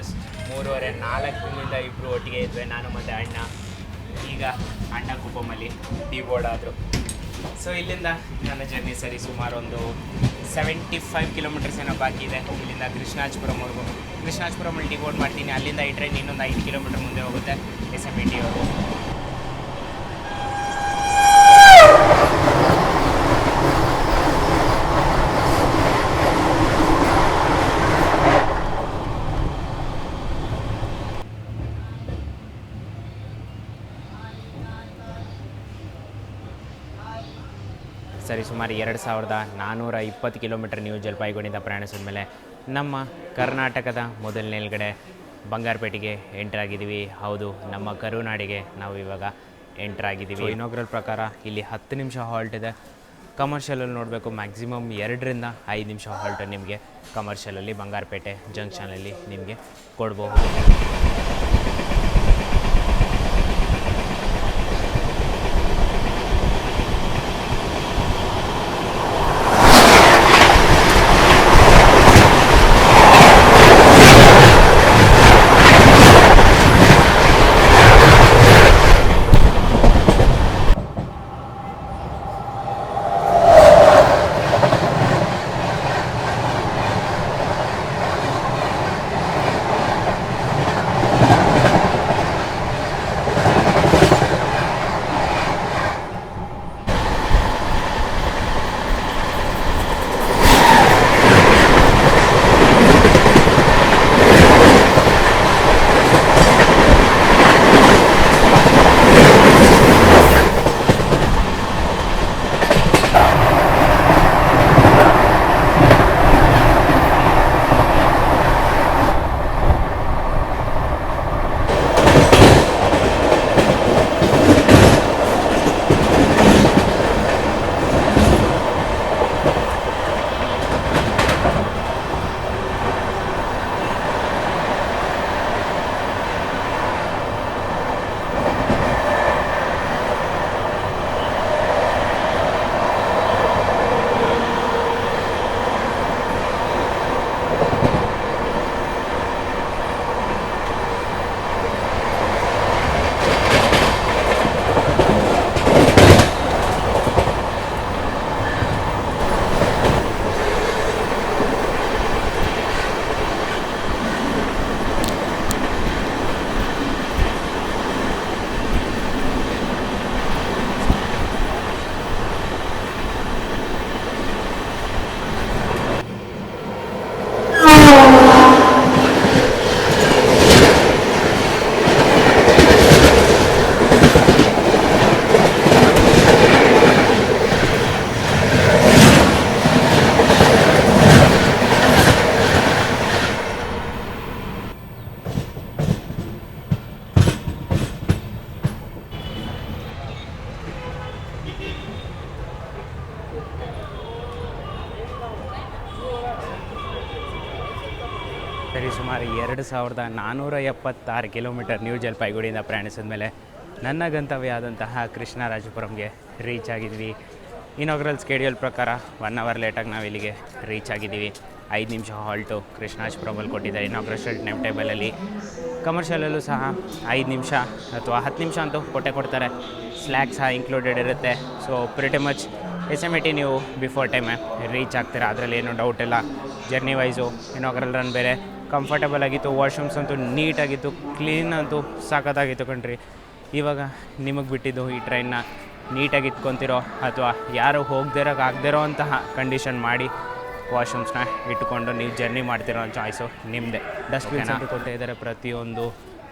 ಆಲ್ಮೋಸ್ಟ್ 3.5-4 ತಿಂಗಳಿಂದ ಇಬ್ಬರು ಒಟ್ಟಿಗೆ ಇದ್ವಿ, ನಾನು ಮತ್ತು ಅಣ್ಣ. ಈಗ ಅಣ್ಣ ಕುಪ್ಪಮಲ್ಲಿ ಡಿ ಬೋರ್ಡ್ ಆದರು. ಸೊ ಇಲ್ಲಿಂದ ನನ್ನ ಜರ್ನಿ ಸರಿ ಸುಮಾರು ಒಂದು 75 ಕಿಲೋಮೀಟರ್ಸ್ ಏನೋ ಬಾಕಿ ಇದೆ ಇಲ್ಲಿಂದ ಕೃಷ್ಣಾಜಪುರಮ್ವರೆಗೂ. ಕೃಷ್ಣಾಜಪುರಮಲ್ಲಿ ಡಿ ಬೋರ್ಡ್ ಮಾಡ್ತೀನಿ, ಅಲ್ಲಿಂದ ಈ ಟ್ರೈನ್ ಇನ್ನೊಂದು 5 ಕಿಲೋಮೀಟರ್ ಮುಂದೆ ಹೋಗುತ್ತೆ SMETವರೆಗೂ. ಸರಿ ಸುಮಾರು 2420 ಕಿಲೋಮೀಟರ್ ನ್ಯೂ ಜಲ್ಪಾಯ್ಗುಡಿಯಿಂದ ಪ್ರಯಾಣಿಸಿದ ಮೇಲೆ ನಮ್ಮ ಕರ್ನಾಟಕದ ಮೊದಲನೇಲ್ಗಡೆ ಬಂಗಾರಪೇಟೆಗೆ ಎಂಟ್ರಾಗಿದ್ದೀವಿ. ಹೌದು, ನಮ್ಮ ಕರುನಾಡಿಗೆ ನಾವು ಇವಾಗ ಎಂಟ್ರಾಗಿದ್ದೀವಿ. ಇನಾಗ್ರಲ್ ಪ್ರಕಾರ ಇಲ್ಲಿ 10 ನಿಮಿಷ ಹಾಲ್ಟ್ ಇದೆ. ಕಮರ್ಷಿಯಲಲ್ಲಿ ನೋಡಬೇಕು ಮ್ಯಾಕ್ಸಿಮಮ್ 2ರಿಂದ 5 ನಿಮಿಷ ಹಾಲ್ಟ್ ನಿಮಗೆ ಕಮರ್ಷಿಯಲಲ್ಲಿ ಬಂಗಾರಪೇಟೆ ಜಂಕ್ಷನಲ್ಲಿ ನಿಮಗೆ ಕೊಡ್ಬೋದು. ಸರಿ ಸುಮಾರು 2476 ಕಿಲೋಮೀಟರ್ ನ್ಯೂ ಜಲ್ಪಾಯ್ಗುಡಿಯಿಂದ ಪ್ರಯಾಣಿಸಿದ ಮೇಲೆ ನನ್ನ ಗಂತವ್ಯ ಆದಂತಹ ಕೃಷ್ಣರಾಜಪುರಂಗೆ ರೀಚ್ ಆಗಿದ್ವಿ. ಇನಾಗ್ರಲ್ ಸ್ಕೆಡ್ಯೂಲ್ ಪ್ರಕಾರ 1 ಅವರ್ ಲೇಟಾಗಿ ನಾವು ಇಲ್ಲಿಗೆ ರೀಚ್ ಆಗಿದ್ದೀವಿ. 5 ನಿಮಿಷ ಹಾಲ್ಟು ಕೃಷ್ಣಾಜಪುರಮಲ್ಲಿ ಕೊಟ್ಟಿದ್ದಾರೆ ಇನಾಗ್ರೇಷನ್ ಟೈಮ್ ಟೇಬಲಲ್ಲಿ. ಕಮರ್ಷಿಯಲಲ್ಲೂ ಸಹ 5 ನಿಮಿಷ ಅಥವಾ 10 ನಿಮಿಷ ಅಂತೂ ಕೊಡ್ತಾರೆ. ಸ್ಲ್ಯಾಕ್ ಸಹ ಇನ್ಕ್ಲೂಡೆಡ್ ಇರುತ್ತೆ. ಸೊ ಪ್ರಿಟಿ ಮಚ್ SMET ನೀವು ಬಿಫೋರ್ ಟೈಮೇ ರೀಚ್ ಆಗ್ತೀರಾ, ಅದರಲ್ಲಿ ಏನೂ ಡೌಟ್ ಇಲ್ಲ. ಜರ್ನಿ ವೈಸು ಇನಾಗ್ರಲ್ ರನ್ ಬೇರೆ ಕಂಫರ್ಟಬಲ್ ಆಗಿತ್ತು. ವಾಶ್ರೂಮ್ಸ್ ಅಂತೂ ನೀಟಾಗಿತ್ತು, ಕ್ಲೀನ್ ಅಂತೂ ಸಾಕತ್ತಾಗಿತ್ತು ಕಣ್ರಿ. ಇವಾಗ ನಿಮಗೆ ಬಿಟ್ಟಿದ್ದು ಈ ಟ್ರೈನ್ನ ನೀಟಾಗಿ ಇಟ್ಕೊತಿರೋ ಅಥವಾ ಯಾರು ಆಗದಿರೋ ಅಂತಹ ಕಂಡೀಷನ್ ಮಾಡಿ ವಾಶ್ರೂಮ್ಸ್ನ ಇಟ್ಕೊಂಡು ನೀವು ಜರ್ನಿ ಮಾಡ್ತಿರೋ ಚಾಯ್ಸು ನಿಮ್ಮದೇ. ಡಸ್ಟ್ಬಿನ್ಸ್ ಅಂತ ಕೊಟ್ಟಿದ್ದಾರೆ ಪ್ರತಿಯೊಂದು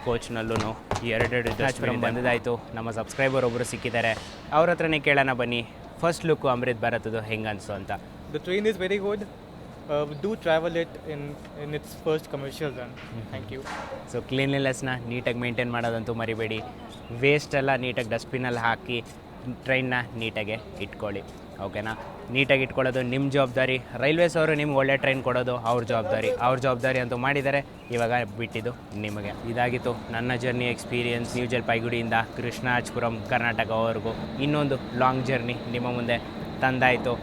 ಕೋಚ್ನಲ್ಲೂ. 2 ಡಸ್ಟ್ಬಿನ್ ಬಂದಿದ್ದಾಯಿತು. ನಮ್ಮ ಸಬ್ಸ್ಕ್ರೈಬರ್ ಒಬ್ಬರು ಸಿಕ್ಕಿದ್ದಾರೆ, ಅವ್ರ ಹತ್ರನೇ ಕೇಳೋಣ ಬನ್ನಿ. ಫಸ್ಟ್ ಲುಕ್ಕು ಅಮೃತ್ ಭಾರತದ್ದು ಹೆಂಗೆ ಅನಿಸ್ತು ಅಂತ. The train is very good. Do travel it in its first commercial run. Thank you. So ಕ್ಲೀನ್ಲಿನೆಸ್ನ ನೀಟಾಗಿ ಮೇಂಟೈನ್ ಮಾಡೋದಂತೂ ಮರಿಬೇಡಿ. ವೇಸ್ಟ್ ಎಲ್ಲ ನೀಟಾಗಿ ಡಸ್ಟ್ಬಿನಲ್ಲಿ ಹಾಕಿ ಟ್ರೈನ್ನ ನೀಟಾಗೆ ಇಟ್ಕೊಳ್ಳಿ, ಓಕೆನಾ? ನೀಟಾಗಿ ಇಟ್ಕೊಳ್ಳೋದು ನಿಮ್ಮ ಜವಾಬ್ದಾರಿ. ರೈಲ್ವೇಸ್ ಅವರು ನಿಮ್ಗೆ ಒಳ್ಳೆ ಟ್ರೈನ್ ಕೊಡೋದು ಅವ್ರ ಜವಾಬ್ದಾರಿ ಅಂತೂ ಮಾಡಿದ್ದಾರೆ. ಇವಾಗ ಬಿಟ್ಟಿದ್ದು ನಿಮಗೆ. ಇದಾಗಿತ್ತು ನನ್ನ ಜರ್ನಿ ಎಕ್ಸ್ಪೀರಿಯನ್ಸ್ ನ್ಯೂ ಜಲ್ಪಾಯ್ಗುಡಿಯಿಂದ ಕೃಷ್ಣಾಜಪುರಂ ಕರ್ನಾಟಕವರೆಗೂ. ಇನ್ನೊಂದು ಲಾಂಗ್ ಜರ್ನಿ ನಿಮ್ಮ ಮುಂದೆ ತಂದಾಯಿತು.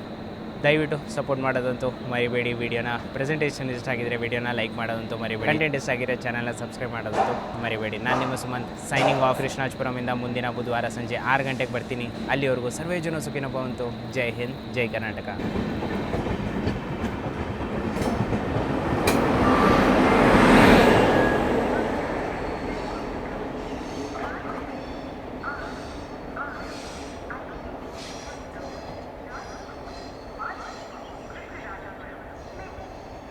ದಯವಿಟ್ಟು ಸಪೋರ್ಟ್ ಮಾಡೋದಂತೂ ಮರಿಬೇಡಿ. ವಿಡಿಯೋನ ಪ್ರೆಸೆಂಟೇಷನ್ ಇಷ್ಟ ಆಗಿದ್ರೆ ವಿಡಿಯೋನ ಲೈಕ್ ಮಾಡೋದಂತೂ ಮರಿಬೇಡಿ. ಕಂಟೆಂಟ್ ಇಷ್ಟ ಆಗಿದ್ರೆ ಚಾನಲ್ನ ಸಬ್ಸ್ಕ್ರೈಬ್ ಮಾಡೋದಂತೂ ಮರಿಬೇಡಿ. ನಾನು ನಿಮ್ಮ ಸುಮಂತ್ ಸೈನಿಂಗ್ ಆಫ್. ಕೃಷ್ಣಾಜಪುರಮಿಂದ ಮುಂದಿನ ಬುಧವಾರ ಸಂಜೆ 6 ಗಂಟೆಗೆ ಬರ್ತೀನಿ. ಅಲ್ಲಿವರೆಗೂ ಸರ್ವೇ ಜನ ಸುಖಿನೋ ಭವಂತು. ಜೈ ಹಿಂದ್, ಜೈ ಕರ್ನಾಟಕ.